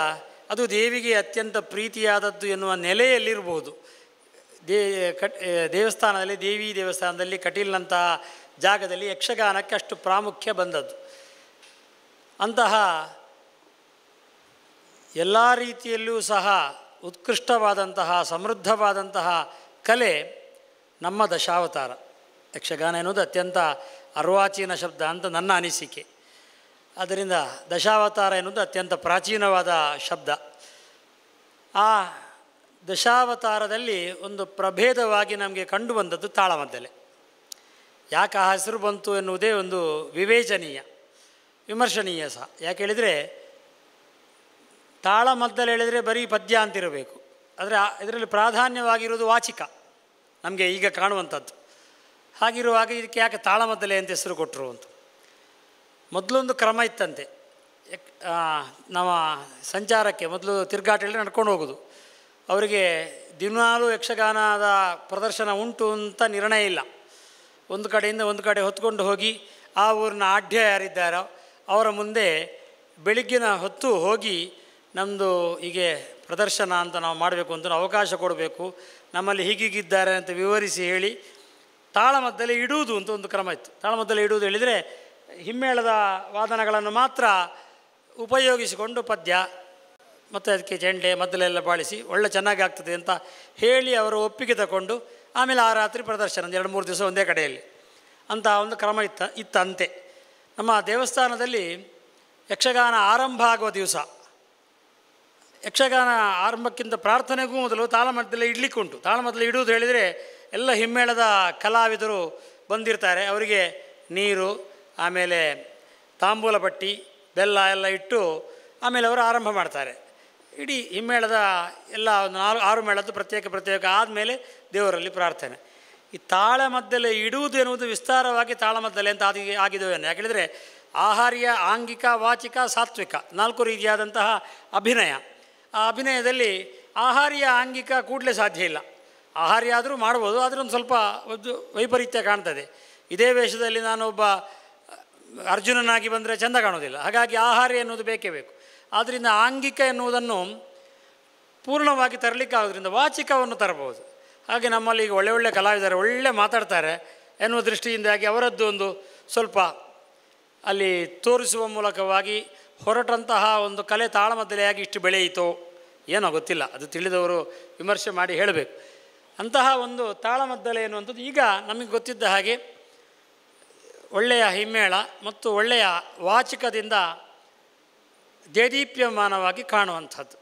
ಅದು ದೇವಿಗೆ ಅತ್ಯಂತ ಪ್ರೀತಿಯಾದದ್ದು ಎನ್ನುವ ನೆಲೆಯಲ್ಲಿರ್ಬೋದು. ದೇವಸ್ಥಾನದಲ್ಲಿ, ದೇವಿ ದೇವಸ್ಥಾನದಲ್ಲಿ, ಕಟೀಲ್ನಂತಹ ಜಾಗದಲ್ಲಿ ಯಕ್ಷಗಾನಕ್ಕೆ ಅಷ್ಟು ಪ್ರಾಮುಖ್ಯ ಬಂದದ್ದು. ಅಂತಹ ಎಲ್ಲ ರೀತಿಯಲ್ಲೂ ಸಹ ಉತ್ಕೃಷ್ಟವಾದಂತಹ ಸಮೃದ್ಧವಾದಂತಹ ಕಲೆ ನಮ್ಮ ದಶಾವತಾರ. ಯಕ್ಷಗಾನ ಎನ್ನುವುದು ಅತ್ಯಂತ ಅರ್ವಾಚೀನ ಶಬ್ದ ಅಂತ ನನ್ನ ಅನಿಸಿಕೆ. ಆದ್ದರಿಂದ ದಶಾವತಾರ ಎನ್ನುವುದು ಅತ್ಯಂತ ಪ್ರಾಚೀನವಾದ ಶಬ್ದ. ಆ ದಶಾವತಾರದಲ್ಲಿ ಒಂದು ಪ್ರಭೇದವಾಗಿ ನಮಗೆ ಕಂಡು ಬಂದದ್ದು ತಾಳಮದ್ದಲೆ. ಯಾಕೆ ಆ ಹೆಸರು ಬಂತು ಎನ್ನುವುದೇ ಒಂದು ವಿವೇಚನೀಯ, ವಿಮರ್ಶನೀಯ ಸಹ. ಯಾಕೆ ಹೇಳಿದರೆ ತಾಳಮದ್ದಲೆ ಹೇಳಿದರೆ ಬರೀ ಪದ್ಯ ಅಂತಿರಬೇಕು. ಆದರೆ ಇದರಲ್ಲಿ ಪ್ರಾಧಾನ್ಯವಾಗಿರುವುದು ವಾಚಿಕ, ನಮಗೆ ಈಗ ಕಾಣುವಂಥದ್ದು. ಹಾಗಿರುವಾಗ ಇದಕ್ಕೆ ಯಾಕೆ ತಾಳಮದ್ದಲೆ ಅಂತ ಹೆಸರು ಕೊಟ್ಟರು ಅಂತ ಮೊದಲೊಂದು ಕ್ರಮ ಇತ್ತಂತೆ. ನಾವು ಸಂಚಾರಕ್ಕೆ ಮೊದಲು ತಿರುಗಾಟಲ್ಲಿ ನಡ್ಕೊಂಡು ಹೋಗೋದು. ಅವರಿಗೆ ದಿನಾಲೂ ಯಕ್ಷಗಾನದ ಪ್ರದರ್ಶನ ಉಂಟು ಅಂತ ನಿರ್ಣಯ ಇಲ್ಲ. ಒಂದು ಕಡೆಯಿಂದ ಒಂದು ಕಡೆ ಹೊತ್ಕೊಂಡು ಹೋಗಿ ಆ ಊರಿನ ಆಢ್ಯ ಯಾರಿದ್ದಾರೋ ಅವರ ಮುಂದೆ ಬೆಳಗ್ಗಿನ ಹೊತ್ತು ಹೋಗಿ ನಮ್ಮದು ಹೀಗೆ ಪ್ರದರ್ಶನ ಅಂತ ನಾವು ಮಾಡಬೇಕು ಅಂತ ಅವಕಾಶ ಕೊಡಬೇಕು, ನಮ್ಮಲ್ಲಿ ಹೀಗೀಗಿದ್ದಾರೆ ಅಂತ ವಿವರಿಸಿ ಹೇಳಿ ತಾಳಮದ್ದಲೆ ಇಡುವುದು ಅಂತ ಒಂದು ಕ್ರಮ ಇತ್ತು. ತಾಳಮದ್ದಲೆ ಇಡುವುದು ಹೇಳಿದರೆ ಹಿಮ್ಮೇಳದ ವಾದನಗಳನ್ನು ಮಾತ್ರ ಉಪಯೋಗಿಸಿಕೊಂಡು ಪದ್ಯ ಮತ್ತು ಅದಕ್ಕೆ ಚೆಂಡೆ ಮದ್ದಲೆಲ್ಲ ಬಾಳಿಸಿ ಒಳ್ಳೆ ಚೆನ್ನಾಗಿ ಆಗ್ತದೆ ಅಂತ ಹೇಳಿ ಅವರು ಒಪ್ಪಿಗೆ ತಗೊಂಡು ಆಮೇಲೆ ಆ ರಾತ್ರಿ ಪ್ರದರ್ಶನ 2-3 ದಿವಸ ಒಂದೇ ಕಡೆಯಲ್ಲಿ ಅಂತ ಒಂದು ಕ್ರಮ ಇತ್ತಂತೆ. ನಮ್ಮ ದೇವಸ್ಥಾನದಲ್ಲಿ ಯಕ್ಷಗಾನ ಆರಂಭ ಆಗುವ ದಿವಸ, ಯಕ್ಷಗಾನ ಆರಂಭಕ್ಕಿಂತ ಪ್ರಾರ್ಥನೆಗೂ ಮೊದಲು ತಾಳಮದ್ದಲೆ ಇಡಲಿಕ್ಕೆ ಉಂಟು. ತಾಳಮದ್ದಲೆ ಇಡುವುದು ಹೇಳಿದರೆ ಎಲ್ಲ ಹಿಮ್ಮೇಳದ ಕಲಾವಿದರು ಬಂದಿರ್ತಾರೆ, ಅವರಿಗೆ ನೀರು ಆಮೇಲೆ ತಾಂಬೂಲ ಪಟ್ಟಿ ಬೆಲ್ಲ ಎಲ್ಲ ಇಟ್ಟು ಆಮೇಲೆ ಅವರು ಆರಂಭ ಮಾಡ್ತಾರೆ. ಇಡೀ ಹಿಮ್ಮೇಳದ ಎಲ್ಲ ಒಂದು 6 ಮೇಳದ್ದು ಪ್ರತ್ಯೇಕ ಆದಮೇಲೆ ದೇವರಲ್ಲಿ ಪ್ರಾರ್ಥನೆ. ಈ ತಾಳಮದ್ದಲೆ ಇಡುವುದು ಎನ್ನುವುದು ವಿಸ್ತಾರವಾಗಿ ತಾಳಮದ್ದಲೆ ಅಂತ ಆಗಿದೆವೇನು. ಯಾಕೆಳಿದರೆ ಆಹಾರ್ಯ, ಆಂಗಿಕ, ವಾಚಿಕ, ಸಾತ್ವಿಕ 4 ರೀತಿಯಾದಂತಹ ಅಭಿನಯ. ಆ ಅಭಿನಯದಲ್ಲಿ ಆಹಾರ್ಯ ಆಂಗಿಕ ಕೂಡಲೇ ಸಾಧ್ಯ ಇಲ್ಲ. ಆಹಾರ್ಯ ಆದರೂ ಮಾಡ್ಬೋದು, ಆದರೆ ಒಂದು ಸ್ವಲ್ಪ ವೈಪರೀತ್ಯ ಕಾಣ್ತದೆ. ಇದೇ ವೇಷದಲ್ಲಿ ನಾನೊಬ್ಬ ಅರ್ಜುನನಾಗಿ ಬಂದರೆ ಚೆಂದ ಕಾಣೋದಿಲ್ಲ. ಹಾಗಾಗಿ ಆಹಾರ್ಯ ಎನ್ನುವುದು ಬೇಕೇ ಬೇಕು. ಆದ್ದರಿಂದ ಆಂಗಿಕ ಎನ್ನುವುದನ್ನು ಪೂರ್ಣವಾಗಿ ತರಲಿಕ್ಕಾಗೋದ್ರಿಂದ ವಾಚಿಕವನ್ನು ತರಬಹುದು. ಹಾಗೆ ನಮ್ಮಲ್ಲಿ ಈಗ ಒಳ್ಳೆ ಕಲಾವಿದರು ಒಳ್ಳೆ ಮಾತಾಡ್ತಾರೆ ಎನ್ನುವ ದೃಷ್ಟಿಯಿಂದಾಗಿ ಅವರದ್ದು ಒಂದು ಸ್ವಲ್ಪ ಅಲ್ಲಿ ತೋರಿಸುವ ಮೂಲಕವಾಗಿ ಹೊರಟಂತಹ ಒಂದು ಕಲೆ ತಾಳಮದ್ದಲೆಯಾಗಿ ಇಷ್ಟು ಬೆಳೆಯಿತೋ ಏನೋ ಗೊತ್ತಿಲ್ಲ, ಅದು ತಿಳಿದವರು ವಿಮರ್ಶೆ ಮಾಡಿ ಹೇಳಬೇಕು. ಅಂತಹ ಒಂದು ತಾಳಮದ್ದಲೆ ಎನ್ನುವಂಥದ್ದು ಈಗ ನಮಗೆ ಗೊತ್ತಿದ್ದ ಹಾಗೆ ಒಳ್ಳೆಯ ಹಿಮ್ಮೇಳ ಮತ್ತು ಒಳ್ಳೆಯ ವಾಚಿಕದಿಂದ ದೇದೀಪ್ಯಮಾನವಾಗಿ ಕಾಣುವಂಥದ್ದು.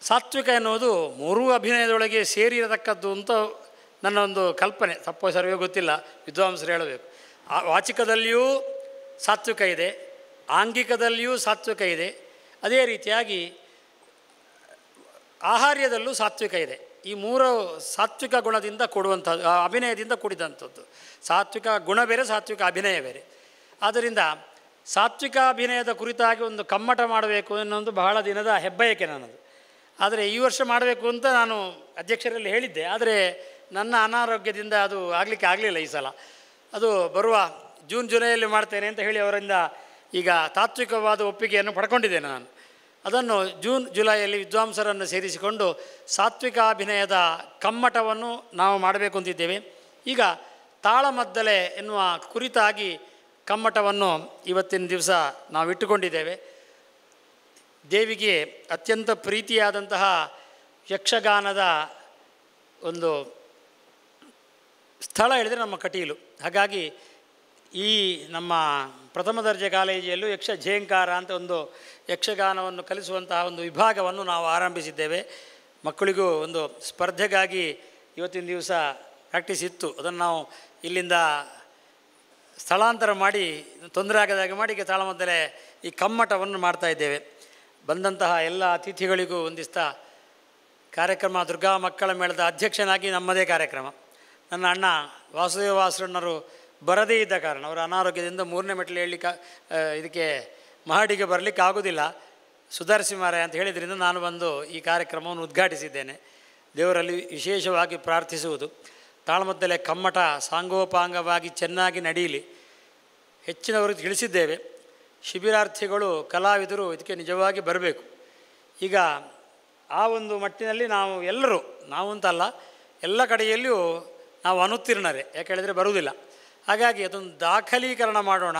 ಸಾತ್ವಿಕ ಎನ್ನುವುದು 3 ಅಭಿನಯದೊಳಗೆ ಸೇರಿರತಕ್ಕದ್ದು ಅಂತ ನನ್ನ ಒಂದು ಕಲ್ಪನೆ. ತಪ್ಪೋ ಸರ್ವೇ ಗೊತ್ತಿಲ್ಲ, ವಿದ್ವಾಂಸರು ಹೇಳಬೇಕು. ವಾಚಿಕದಲ್ಲಿಯೂ ಸಾತ್ವಿಕ ಇದೆ, ಆಂಗಿಕದಲ್ಲಿಯೂ ಸಾತ್ವಿಕ ಇದೆ, ಅದೇ ರೀತಿಯಾಗಿ ಆಹಾರ್ಯದಲ್ಲೂ ಸಾತ್ವಿಕ ಇದೆ. ಈ 3 ಸಾತ್ವಿಕ ಗುಣದಿಂದ ಕೊಡುವಂಥದ್ದು, ಅಭಿನಯದಿಂದ ಕೂಡಿದಂಥದ್ದು. ಸಾತ್ವಿಕ ಗುಣ ಬೇರೆ, ಸಾತ್ವಿಕ ಅಭಿನಯ ಬೇರೆ. ಆದ್ದರಿಂದ ಸಾತ್ವಿಕ ಅಭಿನಯದ ಕುರಿತಾಗಿ ಒಂದು ಕಮ್ಮಟ ಮಾಡಬೇಕು ಅನ್ನೋದು ಬಹಳ ದಿನದ ಹೆಬ್ಬಯಕೆ ನನ್ನದು. ಆದರೆ ಈ ವರ್ಷ ಮಾಡಬೇಕು ಅಂತ ನಾನು ಅಧ್ಯಕ್ಷರಲ್ಲಿ ಹೇಳಿದ್ದೆ, ಆದರೆ ನನ್ನ ಅನಾರೋಗ್ಯದಿಂದ ಅದು ಆಗಲಿಲ್ಲ ಈ ಸಲ. ಅದು ಬರುವ ಜೂನ್-ಜುಲೈಯಲ್ಲಿ ಮಾಡ್ತೇನೆ ಅಂತ ಹೇಳಿ ಅವರಿಂದ ಈಗ ತಾತ್ವಿಕವಾದ ಒಪ್ಪಿಗೆಯನ್ನು ಪಡ್ಕೊಂಡಿದ್ದೇನೆ ನಾನು. ಅದನ್ನು ಜೂನ್-ಜುಲೈಯಲ್ಲಿ ವಿದ್ವಾಂಸರನ್ನು ಸೇರಿಸಿಕೊಂಡು ಸಾತ್ವಿಕಾಭಿನಯದ ಕಮ್ಮಟವನ್ನು ನಾವು ಮಾಡಬೇಕು ಅಂತಿದ್ದೇವೆ. ಈಗ ತಾಳಮದ್ದಲೆ ಎನ್ನುವ ಕುರಿತಾಗಿ ಕಮ್ಮಟವನ್ನು ಇವತ್ತಿನ ದಿವಸ ನಾವು ಇಟ್ಟುಕೊಂಡಿದ್ದೇವೆ. ದೇವಿಗೆ ಅತ್ಯಂತ ಪ್ರೀತಿಯಾದಂತಹ ಯಕ್ಷಗಾನದ ಒಂದು ಸ್ಥಳ ಹೇಳಿದರೆ ನಮ್ಮ ಕಟೀಲು. ಹಾಗಾಗಿ ಈ ನಮ್ಮ ಪ್ರಥಮ ದರ್ಜೆ ಕಾಲೇಜಿಯಲ್ಲೂ ಯಕ್ಷ ಝೇಂಕಾರ ಅಂತ ಒಂದು ಯಕ್ಷಗಾನವನ್ನು ಕಲಿಸುವಂತಹ ಒಂದು ವಿಭಾಗವನ್ನು ನಾವು ಆರಂಭಿಸಿದ್ದೇವೆ. ಮಕ್ಕಳಿಗೂ ಒಂದು ಸ್ಪರ್ಧೆಗಾಗಿ ಇವತ್ತಿನ ದಿವಸ ಪ್ರಾಕ್ಟೀಸ್ ಇತ್ತು, ಅದನ್ನು ನಾವು ಇಲ್ಲಿಂದ ಸ್ಥಳಾಂತರ ಮಾಡಿ ತೊಂದರೆ ಆಗದಾಗೆ ಮಾಡಿ ಈಗ ತಾಳಮದ್ದಲೆ ಈ ಕಮ್ಮಟವನ್ನು ಮಾಡ್ತಾಯಿದ್ದೇವೆ. ಬಂದಂತಹ ಎಲ್ಲ ಅತಿಥಿಗಳಿಗೂ ಒಂದಿಸ್ತ ಕಾರ್ಯಕ್ರಮ ದುರ್ಗಾ ಮಕ್ಕಳ ಮೇಳದ ಅಧ್ಯಕ್ಷನಾಗಿ ನಮ್ಮದೇ ಕಾರ್ಯಕ್ರಮ. ನನ್ನ ಅಣ್ಣ ವಾಸುದೇವ ವಾಸರಣ್ಣರು ಬರದೇ ಇದ್ದ ಕಾರಣ, ಅವರ ಅನಾರೋಗ್ಯದಿಂದ 3ನೇ ಮೆಟ್ಲು ಇದಕ್ಕೆ ಮಹಡಿಗೆ ಬರಲಿಕ್ಕೆ ಆಗೋದಿಲ್ಲ, ಸುಧಾರಿಸಿ ಮಾರಾಯ ಅಂತ ಹೇಳಿದ್ರಿಂದ ನಾನು ಬಂದು ಈ ಕಾರ್ಯಕ್ರಮವನ್ನು ಉದ್ಘಾಟಿಸಿದ್ದೇನೆ. ದೇವರಲ್ಲಿ ವಿಶೇಷವಾಗಿ ಪ್ರಾರ್ಥಿಸುವುದು ತಾಳಮದ್ದಲೆ ಕಮ್ಮಟ ಸಾಂಗೋಪಾಂಗವಾಗಿ ಚೆನ್ನಾಗಿ ನಡೆಯಲಿ. ಹೆಚ್ಚಿನವರಿಗೆ ತಿಳಿಸಿದ್ದೇವೆ, ಶಿಬಿರಾರ್ಥಿಗಳು ಕಲಾವಿದರು ಇದಕ್ಕೆ ನಿಜವಾಗಿ ಬರಬೇಕು. ಈಗ ಆ ಒಂದು ಮಟ್ಟಿನಲ್ಲಿ ನಾವು ಎಲ್ಲರೂ, ನಾವು ಅಂತಲ್ಲ ಎಲ್ಲ ಕಡೆಯಲ್ಲಿಯೂ ನಾವು ಅನುತ್ತೀರ್ಣರೇ, ಯಾಕೆ ಹೇಳಿದರೆ ಬರುವುದಿಲ್ಲ. ಹಾಗಾಗಿ ಅದೊಂದು ದಾಖಲೀಕರಣ ಮಾಡೋಣ,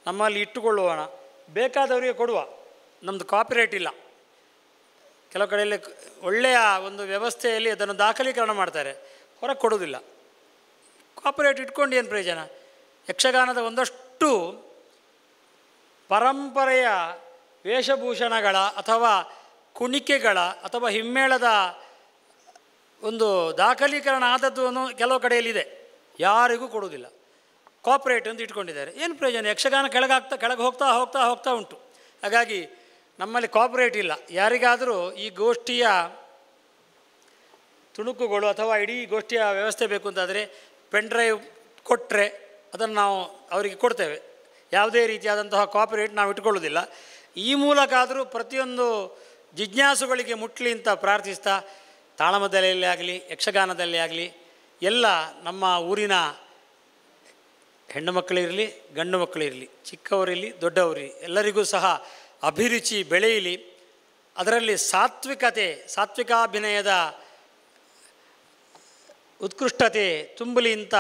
ನಮ್ಮಲ್ಲಿ ಇಟ್ಟುಕೊಳ್ಳೋಣ, ಬೇಕಾದವರಿಗೆ ಕೊಡುವ. ನಮ್ಮದು ಕಾಪಿರೈಟ್ ಇಲ್ಲ. ಕೆಲವು ಕಡೆಯಲ್ಲಿ ಒಳ್ಳೆಯ ಒಂದು ವ್ಯವಸ್ಥೆಯಲ್ಲಿ ಅದನ್ನು ದಾಖಲೀಕರಣ ಮಾಡ್ತಾರೆ, ಹೊರಗೆ ಕೊಡೋದಿಲ್ಲ. ಕಾಪಿರೈಟ್ ಇಟ್ಕೊಂಡು ಏನು ಪ್ರಯೋಜನ? ಯಕ್ಷಗಾನದ ಒಂದಷ್ಟು ಪರಂಪರೆಯ ವೇಷಭೂಷಣಗಳ ಅಥವಾ ಕುಣಿಕೆಗಳ ಅಥವಾ ಹಿಮ್ಮೇಳದ ಒಂದು ದಾಖಲೀಕರಣ ಆದದ್ದು ಕೆಲವು ಕಡೆಯಲ್ಲಿದೆ, ಯಾರಿಗೂ ಕೊಡುವುದಿಲ್ಲ. ಕಾಪರೇಟ್ ಅಂತ ಇಟ್ಕೊಂಡಿದ್ದಾರೆ, ಏನು ಪ್ರಯೋಜನ? ಯಕ್ಷಗಾನ ಕೆಳಗೆ ಹೋಗ್ತಾ ಉಂಟು. ಹಾಗಾಗಿ ನಮ್ಮಲ್ಲಿ ಕಾಪರೇಟ್ ಇಲ್ಲ. ಯಾರಿಗಾದರೂ ಈ ಗೋಷ್ಠಿಯ ತುಣುಕುಗಳು ಅಥವಾ ಇಡೀ ಗೋಷ್ಠಿಯ ವ್ಯವಸ್ಥೆ ಬೇಕು ಅಂತಾದರೆ ಪೆನ್ ಡ್ರೈವ್ ಕೊಟ್ಟರೆ ಅದನ್ನು ನಾವು ಅವರಿಗೆ ಕೊಡ್ತೇವೆ. ಯಾವುದೇ ರೀತಿಯಾದಂತಹ ಕಾಪಿರೇಟ್ ನಾವು ಇಟ್ಕೊಳ್ಳೋದಿಲ್ಲ. ಈ ಮೂಲಕ ಆದರೂ ಪ್ರತಿಯೊಂದು ಜಿಜ್ಞಾಸುಗಳಿಗೆ ಮುಟ್ಲಿ ಅಂತ ಪ್ರಾರ್ಥಿಸ್ತಾ, ತಾಳಮದ್ದಲೆಯಲ್ಲಿ ಆಗಲಿ ಯಕ್ಷಗಾನದಲ್ಲಿ ಆಗಲಿ ಎಲ್ಲ ನಮ್ಮ ಊರಿನ ಹೆಣ್ಣು ಮಕ್ಕಳಿರಲಿ ಗಂಡು ಮಕ್ಕಳಿರಲಿ, ಚಿಕ್ಕವರಿರಲಿ ದೊಡ್ಡವರಿರಲಿ, ಎಲ್ಲರಿಗೂ ಸಹ ಅಭಿರುಚಿ ಬೆಳೆಯಲಿ. ಅದರಲ್ಲಿ ಸಾತ್ವಿಕಾಭಿನಯದ ಉತ್ಕೃಷ್ಟತೆ ತುಂಬಲಿ ಅಂತ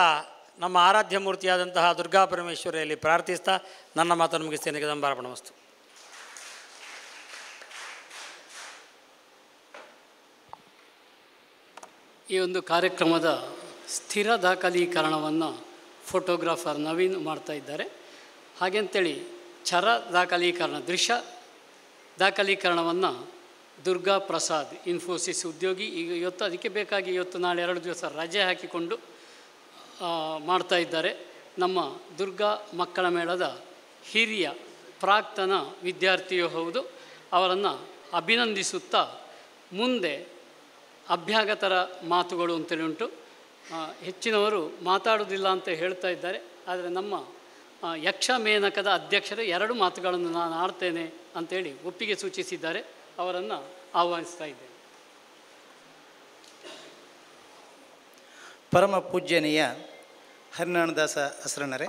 ನಮ್ಮ ಆರಾಧ್ಯ ಮೂರ್ತಿಯಾದಂತಹ ದುರ್ಗಾ ಪರಮೇಶ್ವರಿಯಲ್ಲಿ ಪ್ರಾರ್ಥಿಸ್ತಾ ನನ್ನ ಮಾತನ್ನು ಮುಗಿಸ್ತೇನೆ. ಜಗದಂಬಾರ್ಪಣಮಸ್ತು. ಈ ಒಂದು ಕಾರ್ಯಕ್ರಮದ ಸ್ಥಿರ ದಾಖಲೀಕರಣವನ್ನು ಫೋಟೋಗ್ರಾಫರ್ ನವೀನ್ ಮಾಡ್ತಾ ಇದ್ದಾರೆ. ಹಾಗೆಂತೇಳಿ ಚರ ದಾಖಲೀಕರಣ, ದೃಶ್ಯ ದಾಖಲೀಕರಣವನ್ನು ದುರ್ಗಾ ಪ್ರಸಾದ್, ಇನ್ಫೋಸಿಸ್ ಉದ್ಯೋಗಿ, ಈಗ ಇವತ್ತು ಅದಕ್ಕೆ ಬೇಕಾಗಿ ಇವತ್ತು ನಾಳೆ 2 ದಿವಸ ರಜೆ ಹಾಕಿಕೊಂಡು ಮಾಡ್ತಾ ಇದ್ದಾರೆ. ನಮ್ಮ ದುರ್ಗಾ ಮಕ್ಕಳ ಮೇಳದ ಹಿರಿಯ ಪ್ರಾಕ್ತನ ವಿದ್ಯಾರ್ಥಿಯೂ ಹೌದು. ಅವರನ್ನು ಅಭಿನಂದಿಸುತ್ತಾ ಮುಂದೆ ಅಭ್ಯಾಗತರ ಮಾತುಗಳು ಅಂತೇಳಿ ಉಂಟು. ಹೆಚ್ಚಿನವರು ಮಾತಾಡುವುದಿಲ್ಲ ಅಂತ ಹೇಳ್ತಾ ಇದ್ದಾರೆ. ಆದರೆ ನಮ್ಮ ಯಕ್ಷ ಮೇನಕದ ಅಧ್ಯಕ್ಷರು 2 ಮಾತುಗಳನ್ನು ನಾನು ಆಡ್ತೇನೆ ಅಂತೇಳಿ ಒಪ್ಪಿಗೆ ಸೂಚಿಸಿದ್ದಾರೆ. ಅವರನ್ನು ಆಹ್ವಾನಿಸ್ತಾ ಇದ್ದೇನೆ. ಪರಮ ಪೂಜ್ಯನೀಯ ಹರಿನಾರಾಯಣದಾಸ ಅಸ್ರಣ್ಣರೇ,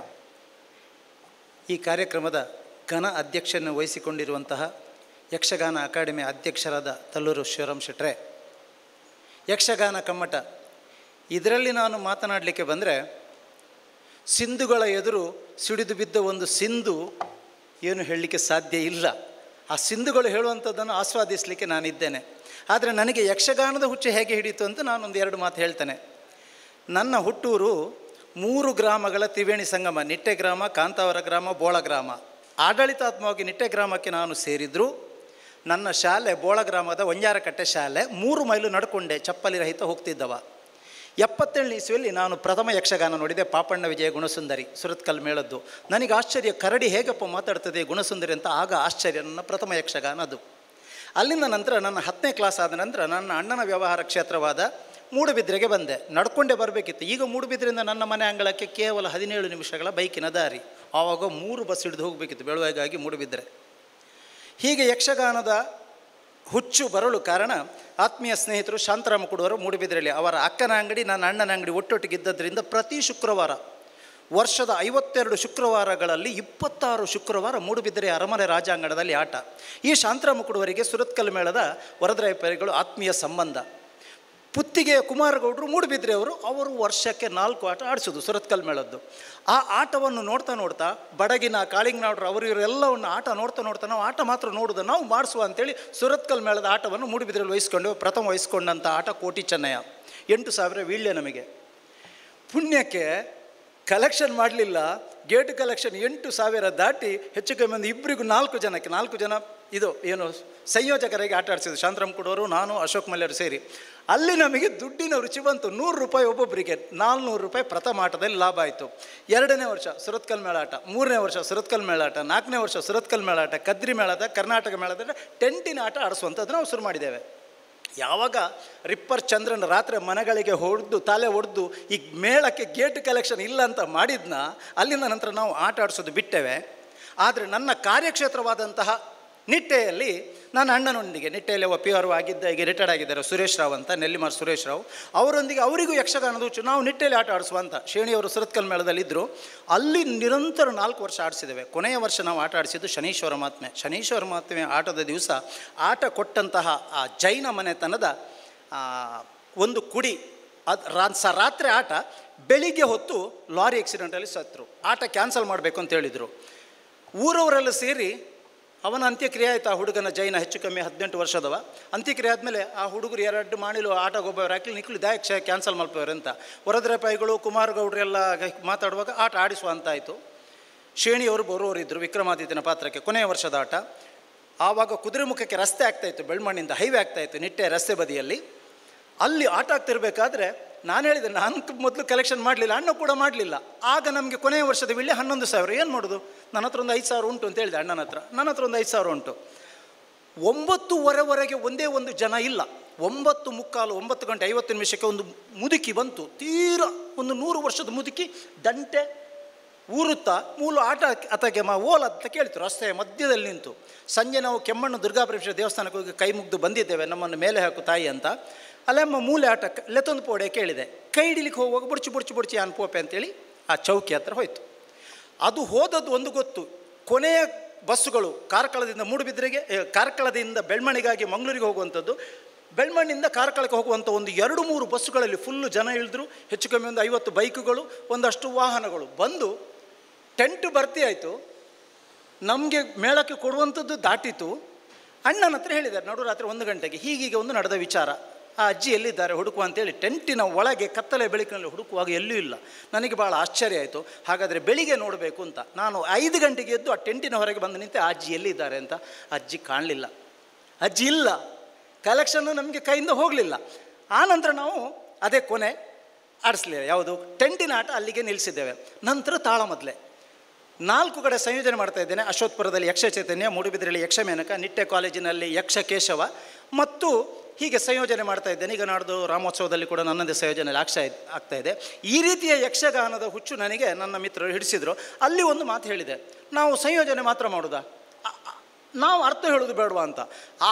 ಈ ಕಾರ್ಯಕ್ರಮದ ಘನ ಅಧ್ಯಕ್ಷನ್ನು ವಹಿಸಿಕೊಂಡಿರುವಂತಹ ಯಕ್ಷಗಾನ ಅಕಾಡೆಮಿ ಅಧ್ಯಕ್ಷರಾದ ತಲ್ಲೂರು ಶಿವರಾಮ್ ಶೆಟ್ರೆ, ಯಕ್ಷಗಾನ ಕಮ್ಮಟ, ಇದರಲ್ಲಿ ನಾನು ಮಾತನಾಡಲಿಕ್ಕೆ ಬಂದರೆ ಸಿಂಧುಗಳ ಎದುರು ಸಿಡಿದು ಬಿದ್ದ ಒಂದು ಸಿಂಧು ಏನು ಹೇಳಲಿಕ್ಕೆ ಸಾಧ್ಯ ಇಲ್ಲ. ಆ ಸಿಂಧುಗಳು ಹೇಳುವಂಥದ್ದನ್ನು ಆಸ್ವಾದಿಸಲಿಕ್ಕೆ ನಾನಿದ್ದೇನೆ. ಆದರೆ ನನಗೆ ಯಕ್ಷಗಾನದ ಹುಚ್ಚು ಹೇಗೆ ಹಿಡಿಯಿತು ಅಂತ ನಾನೊಂದು 2 ಮಾತು ಹೇಳ್ತೇನೆ. ನನ್ನ ಹುಟ್ಟೂರು 3 ಗ್ರಾಮಗಳ ತ್ರಿವೇಣಿ ಸಂಗಮ, ನಿಟ್ಟೆ ಗ್ರಾಮ, ಕಾಂತಾವರ ಗ್ರಾಮ, ಬೋಳ ಗ್ರಾಮ. ಆಡಳಿತಾತ್ಮಕವಾಗಿ ನಿಟ್ಟೆ ಗ್ರಾಮಕ್ಕೆ ನಾನು ಸೇರಿದ್ರು. ನನ್ನ ಶಾಲೆ ಬೋಳ ಗ್ರಾಮದ ಒಂಜಾರಕಟ್ಟೆ ಶಾಲೆ, 3 ಮೈಲು ನಡ್ಕೊಂಡೆ, ಚಪ್ಪಲಿ ರಹಿತ ಹೋಗ್ತಿದ್ದವ. 77ನೇ ಇಸ್ವಿಯಲ್ಲಿ ನಾನು ಪ್ರಥಮ ಯಕ್ಷಗಾನ ನೋಡಿದೆ, ಪಾಪಣ್ಣ ವಿಜಯ ಗುಣಸುಂದರಿ, ಸುರತ್ಕಲ್ ಮೇಳದ್ದು. ನನಗೆ ಆಶ್ಚರ್ಯ, ಕರಡಿ ಹೇಗಪ್ಪ ಮಾತಾಡ್ತದೆ ಗುಣಸುಂದರಿ ಅಂತ, ಆಗ ಆಶ್ಚರ್ಯ. ನನ್ನ ಪ್ರಥಮ ಯಕ್ಷಗಾನ ಅದು. ಅಲ್ಲಿಂದ ನಂತರ ನನ್ನ 10ನೇ ಕ್ಲಾಸ್ ಆದ ನಂತರ ನನ್ನ ಅಣ್ಣನ ವ್ಯವಹಾರ ಕ್ಷೇತ್ರವಾದ ಮೂಡುಬಿದ್ರೆಗೆ ಬಂದೆ. ನಡ್ಕೊಂಡೇ ಬರಬೇಕಿತ್ತು. ಈಗ ಮೂಡುಬಿದ್ರೆಯಿಂದ ನನ್ನ ಮನೆ ಅಂಗಳಕ್ಕೆ ಕೇವಲ 17 ನಿಮಿಷಗಳ ಬೈಕಿನ ದಾರಿ. ಆವಾಗ 3 ಬಸ್ ಹಿಡಿದು ಹೋಗಬೇಕಿತ್ತು ಬೆಳವೈಗಾಗಿ ಮೂಡುಬಿದ್ರೆ. ಹೀಗೆ ಯಕ್ಷಗಾನದ ಹುಚ್ಚು ಬರಲು ಕಾರಣ ಆತ್ಮೀಯ ಸ್ನೇಹಿತರು ಶಾಂತರಾಮ ಕುಡುವರು ಮೂಡುಬಿದ್ರೆಯಲ್ಲಿ. ಅವರ ಅಕ್ಕನ ಅಂಗಡಿ ನನ್ನ ಅಣ್ಣನ ಅಂಗಡಿ ಒಟ್ಟೊಟ್ಟಿಗಿದ್ದರಿಂದ ಪ್ರತಿ ಶುಕ್ರವಾರ, ವರ್ಷದ 52 ಶುಕ್ರವಾರಗಳಲ್ಲಿ 26 ಶುಕ್ರವಾರ ಮೂಡುಬಿದ್ರೆ ಅರಮನೆ ರಾಜಾಂಗಣದಲ್ಲಿ ಆಟ. ಈ ಶಾಂತರಾಮ ಕುಡುವರಿಗೆ ಸುರತ್ಕಲ್ ಮೇಳದ ವರದರಾಯಪರಿಗಳು ಆತ್ಮೀಯ ಸಂಬಂಧ. ಪುತ್ತಿಗೆಯ ಕುಮಾರಗೌಡರು ಮೂಡುಬಿದ್ರೆಯವರು, ಅವರು ವರ್ಷಕ್ಕೆ 4 ಆಟ ಆಡಿಸೋದು ಸುರತ್ಕಲ್ ಮೇಳದ್ದು. ಆ ಆಟವನ್ನು ನೋಡ್ತಾ ನೋಡ್ತಾ ಬಡಗಿನ ಕಾಳಿಂಗನವ್ರು ಅವರು ಇವರೆಲ್ಲವನ್ನು ಆಟ ನೋಡ್ತಾ ನಾವು ಆಟ ಮಾತ್ರ ನೋಡೋದು, ನಾವು ಮಾಡಿಸುವ ಅಂತೇಳಿ ಸುರತ್ಕಲ್ ಮೇಳದ ಆಟವನ್ನು ಮೂಡುಬಿದ್ರೆಯಲ್ಲಿ ವಹಿಸ್ಕೊಂಡು, ಪ್ರಥಮ ವಹಿಸ್ಕೊಂಡಂಥ ಆಟ ಕೋಟಿ ಚೆನ್ನಯ್ಯ. 8,000 ವೀಳ್ಯ. ನಮಗೆ ಪುಣ್ಯಕ್ಕೆ ಕಲೆಕ್ಷನ್ ಮಾಡಲಿಲ್ಲ, ಗೇಟ್ ಕಲೆಕ್ಷನ್ 8,000 ದಾಟಿ ಹೆಚ್ಚು ಕಮ್ಮಿ ಒಂದು ಇಬ್ಬರಿಗೂ 4 ಜನ ಇದು ಏನು ಸಂಯೋಜಕರಾಗಿ ಆಟ ಆಡಿಸಿದ್ರು. ಶಾಂತರಾಮ್ ಕುಡೋರು, ನಾನು, ಅಶೋಕ್ ಮಲ್ಯರು ಸೇರಿ. ಅಲ್ಲಿ ನಮಗೆ ದುಡ್ಡಿನ ರುಚಿ ಬಂತು. 100 ರೂಪಾಯಿ ಒಬ್ಬೊಬ್ಬರಿಗೆ, 400 ರೂಪಾಯಿ ಪ್ರಥಮ ಆಟದಲ್ಲಿ ಲಾಭ ಆಯಿತು. 2ನೇ ವರ್ಷ ಸುರತ್ಕಲ್ ಮೇಳಾಟ, 3ನೇ ವರ್ಷ ಸುರತ್ಕಲ್ ಮೇಳಾಟ, 4ನೇ ವರ್ಷ ಸುರತ್ಕಲ್ ಮೇಳಾಟ, ಕದ್ರಿ ಮೇಳದ, ಕರ್ನಾಟಕ ಮೇಳದ ಟೆಂಟಿನ ಆಟ ಆಡಿಸುವಂಥದ್ದು ನಾವು ಶುರು ಮಾಡಿದ್ದೇವೆ. ಯಾವಾಗ ರಿಪ್ಪರ್ ಚಂದ್ರನ ರಾತ್ರಿ ಮನೆಗಳಿಗೆ ತಲೆ ಹೊಡೆದು ಈ ಮೇಳಕ್ಕೆ ಗೇಟ್ ಕಲೆಕ್ಷನ್ ಇಲ್ಲ ಅಂತ ಮಾಡಿದ್ನ, ಅಲ್ಲಿಂದ ನಂತರ ನಾವು ಆಟ ಆಡಿಸೋದು ಬಿಟ್ಟೇವೆ. ಆದರೆ ನನ್ನ ಕಾರ್ಯಕ್ಷೇತ್ರವಾದಂತಹ ನಿಟ್ಟೆಯಲ್ಲಿ ನನ್ನ ಅಣ್ಣನೊಂದಿಗೆ, ನಿಟ್ಟೆಯಲ್ಲಿ PRO ಆಗಿದ್ದ, ಈಗ ರಿಟೈರ್ಡ್ ಆಗಿದ್ದಾರೆ, ಸುರೇಶ್ ರಾವ್ ಅಂತ, ನೆಲ್ಲಿಮಾರ್ ಸುರೇಶ್ ರಾವ್, ಅವರೊಂದಿಗೆ ಅವರಿಗೂ ಯಕ್ಷಗಾನದ ಹುಚ್ಚು. ನಾವು ನಿಟ್ಟೆಯಲ್ಲಿ ಆಟ ಆಡಿಸುವ ಅಂತ ಶೇಣಿಯವರು ಸುರತ್ಕಲ್ ಮೇಳದಲ್ಲಿದ್ದರು. ಅಲ್ಲಿ ನಿರಂತರ 4 ವರ್ಷ ಆಡಿಸಿದ್ದೇವೆ. ಕೊನೆಯ ವರ್ಷ ನಾವು ಆಟ ಆಡಿಸಿದ್ದು ಶನೀಶ್ವರ ಮಾತ್ಮೆ. ಶನೀಶ್ವರ ಮಾತ್ಮೆ ಆಟದ ದಿವಸ ಆಟ ಕೊಟ್ಟಂತಹ ಆ ಜೈನ ಮನೆತನದ ಒಂದು ಕುಡಿ, ಅದು ರಾತ್ರಿ ಆಟ, ಬೆಳಿಗ್ಗೆ ಹೊತ್ತು ಲಾರಿ ಆಕ್ಸಿಡೆಂಟಲ್ಲಿ ಸತ್ತರು. ಆಟ ಕ್ಯಾನ್ಸಲ್ ಮಾಡಬೇಕು ಅಂತ ಹೇಳಿದರು. ಊರವರೆಲ್ಲ ಸೇರಿ ಅವನ ಅಂತ್ಯಕ್ರಿಯೆ ಆಯಿತು. ಆ ಹುಡುಗನ, ಜೈನ, ಹೆಚ್ಚು ಕಮ್ಮಿ 18 ವರ್ಷದವ. ಅಂತ್ಯಕ್ರಿಯೆ ಆದಮೇಲೆ ಆ ಹುಡುಗರು 2 ಮಾಡಿಲು ಆಟ ಗೊಬ್ಬರ ಹಾಕಿ ನಿಕ್ಲಿ ದಯಕ್ಷ ಕ್ಯಾನ್ಸಲ್ ಮಾಡ್ಬೋರು ಅಂತ ವರದರಾಯಪಾಯಿಗಳು ಕುಮಾರಗೌಡರೆಲ್ಲ ಮಾತಾಡುವಾಗ ಆಟ ಆಡಿಸುವ ಅಂತ ಆಯಿತು. ಶೇಣಿಯವರು ಬರೋರಿದ್ದರು ವಿಕ್ರಮಾದಿತ್ಯನ ಪಾತ್ರಕ್ಕೆ. ಕೊನೆಯ ವರ್ಷದ ಆಟ. ಆವಾಗ ಕುದುರೆಮುಖಕ್ಕೆ ರಸ್ತೆ ಆಗ್ತಾಯಿತ್ತು, ಬೆಳ್ಮಣ್ಣಿಂದ ಹೈವೇ ಆಗ್ತಾಯಿತ್ತು, ನಿಟ್ಟೆ ರಸ್ತೆ ಬದಿಯಲ್ಲಿ. ಅಲ್ಲಿ ಆಟ ಆಗ್ತಿರ್ಬೇಕಾದ್ರೆ ನಾನು ಹೇಳಿದೆ, ನಾನು ಮೊದಲು ಕಲೆಕ್ಷನ್ ಮಾಡಲಿಲ್ಲ, ಅಣ್ಣ ಕೂಡ ಮಾಡಲಿಲ್ಲ. ಆಗ ನಮಗೆ ಕೊನೆಯ ವರ್ಷದ ವೀಳ್ಯ 11,000. ಏನು ಮಾಡೋದು, ನನ್ನ ಹತ್ರ ಒಂದು 5,000 ಉಂಟು ಅಂತ ಹೇಳಿದೆ ಅಣ್ಣನ ಹತ್ರ. ನನ್ನ ಹತ್ರ ಒಂದು 5,000 ಉಂಟು. 9:15 ಒಂದೇ ಒಂದು ಜನ ಇಲ್ಲ. 9:45, 9 ಗಂಟೆ 50 ನಿಮಿಷಕ್ಕೆ ಒಂದು ಮುದುಕಿ ಬಂತು. ತೀರಾ ಒಂದು 100 ವರ್ಷದ ಮುದುಕಿ, ದಂಟೆ, ಊರುತ್ತ ಮೂಲು ಆಟ ಅತಗೆ ಓಲ ಅಂತ ಕೇಳಿತು ರಸ್ತೆಯ ಮಧ್ಯದಲ್ಲಿ ನಿಂತು. ಸಂಜೆ ನಾವು ಕೆಮ್ಮಣ್ಣು ದುರ್ಗಾಪರಮೇಶ್ವರ ದೇವಸ್ಥಾನಕ್ಕೆ ಹೋಗಿ ಕೈ ಮುಗ್ದು ಬಂದಿದ್ದೇವೆ, ನಮ್ಮನ್ನು ಮೇಲೆ ಹಾಕು ತಾಯಿ ಅಂತ. ಅಲ್ಲಮ್ಮ ಮೂಲೆ ಆಟ ಲೆತ್ತೊಂದು ಪೋಡೆ ಕೇಳಿದೆ. ಕೈ ಹಿಡಿಲಿಕ್ಕೆ ಹೋಗುವಾಗ ಬುಡ್ಚಿ ಅನ್ಪೋಪೆ ಅಂತೇಳಿ ಆ ಚೌಕಿ ಹತ್ರ ಹೋಯ್ತು. ಅದು ಹೋದದ್ದು ಒಂದು ಗೊತ್ತು, ಕೊನೆಯ ಬಸ್ಸುಗಳು ಕಾರ್ಕಳದಿಂದ ಮೂಡುಬಿದ್ರೆಗೆ, ಕಾರ್ಕಳದಿಂದ ಬೆಳ್ಮಣಿಗಾಗಿ ಮಂಗಳೂರಿಗೆ ಹೋಗುವಂಥದ್ದು, ಬೆಳ್ಮಣ್ಣಿಂದ ಕಾರ್ಕಳಕ್ಕೆ ಹೋಗುವಂಥ ಒಂದು 2-3 ಬಸ್ಸುಗಳಲ್ಲಿ ಫುಲ್ಲು ಜನ ಇಳಿದ್ರು. ಹೆಚ್ಚು ಕಮ್ಮಿ ಒಂದು 50 ಬೈಕುಗಳು, ಒಂದಷ್ಟು ವಾಹನಗಳು ಬಂದು ಟೆಂಟು ಭರ್ತಿ ಆಯಿತು. ನಮಗೆ ಮೇಳಕ್ಕೆ ಕೊಡುವಂಥದ್ದು ದಾಟಿತು. ಅಣ್ಣನ ಹತ್ರ ಹೇಳಿದ್ದಾರೆ ನಡುರಾತ್ರಿ 1 ಗಂಟೆಗೆ ಹೀಗೀಗೆ ಒಂದು ನಡೆದ ವಿಚಾರ, ಆ ಅಜ್ಜಿ ಎಲ್ಲಿದ್ದಾರೆ ಹುಡುಕುವ ಅಂತೇಳಿ ಟೆಂಟಿನ ಒಳಗೆ ಕತ್ತಲೆ ಬೆಳಕಿನಲ್ಲಿ ಹುಡುಕುವಾಗ ಎಲ್ಲೂ ಇಲ್ಲ. ನನಗೆ ಭಾಳ ಆಶ್ಚರ್ಯ ಆಯಿತು. ಹಾಗಾದರೆ ಬೆಳಿಗ್ಗೆ ನೋಡಬೇಕು ಅಂತ ನಾನು 5 ಗಂಟೆಗೆ ಎದ್ದು ಆ ಟೆಂಟಿನ ಹೊರಗೆ ಬಂದು ನಿಂತೆ, ಆ ಅಜ್ಜಿ ಎಲ್ಲಿದ್ದಾರೆ ಅಂತ. ಅಜ್ಜಿ ಕಾಣಲಿಲ್ಲ, ಅಜ್ಜಿ ಇಲ್ಲ, ಕಲೆಕ್ಷನ್ನು ನಮಗೆ ಕೈಯಿಂದ ಹೋಗಲಿಲ್ಲ. ಆನಂತರ ನಾವು ಅದೇ ಕೊನೆ ಆಡಿಸ್ಲಿಲ್ಲ, ಯಾವುದು ಟೆಂಟಿನ ಆಟ ಅಲ್ಲಿಗೆ ನಿಲ್ಲಿಸಿದ್ದೇವೆ. ನಂತರ ತಾಳಮದ್ಲೆ 4 ಕಡೆ ಸಂಯೋಜನೆ ಮಾಡ್ತಾ ಇದ್ದೇನೆ. ಅಶ್ವತ್ಪುರದಲ್ಲಿ ಯಕ್ಷ ಚೈತನ್ಯ, ಮೂಡುಬಿದ್ರೆಯಲ್ಲಿ ಯಕ್ಷಮೇನಕ, ನಿಟ್ಟೆ ಕಾಲೇಜಿನಲ್ಲಿ ಯಕ್ಷ ಕೇಶವ, ಮತ್ತು ಹೀಗೆ ಸಂಯೋಜನೆ ಮಾಡ್ತಾ ಇದ್ದೇನೆ. ಈಗ ನಾಡ್ದು ರಾಮೋತ್ಸವದಲ್ಲಿ ಕೂಡ ನನ್ನದೇ ಸಂಯೋಜನೆ ಆಗ್ತಾ ಇದೆ. ಈ ರೀತಿಯ ಯಕ್ಷಗಾನದ ಹುಚ್ಚು ನನಗೆ ನನ್ನ ಮಿತ್ರರು ಹಿಡಿಸಿದ್ರು. ಅಲ್ಲಿ ಒಂದು ಮಾತು ಹೇಳಿದೆ, ನಾವು ಸಂಯೋಜನೆ ಮಾತ್ರ ಮಾಡೋದಾ, ನಾವು ಅರ್ಥ ಹೇಳೋದು ಬೇಡವಾ ಅಂತ.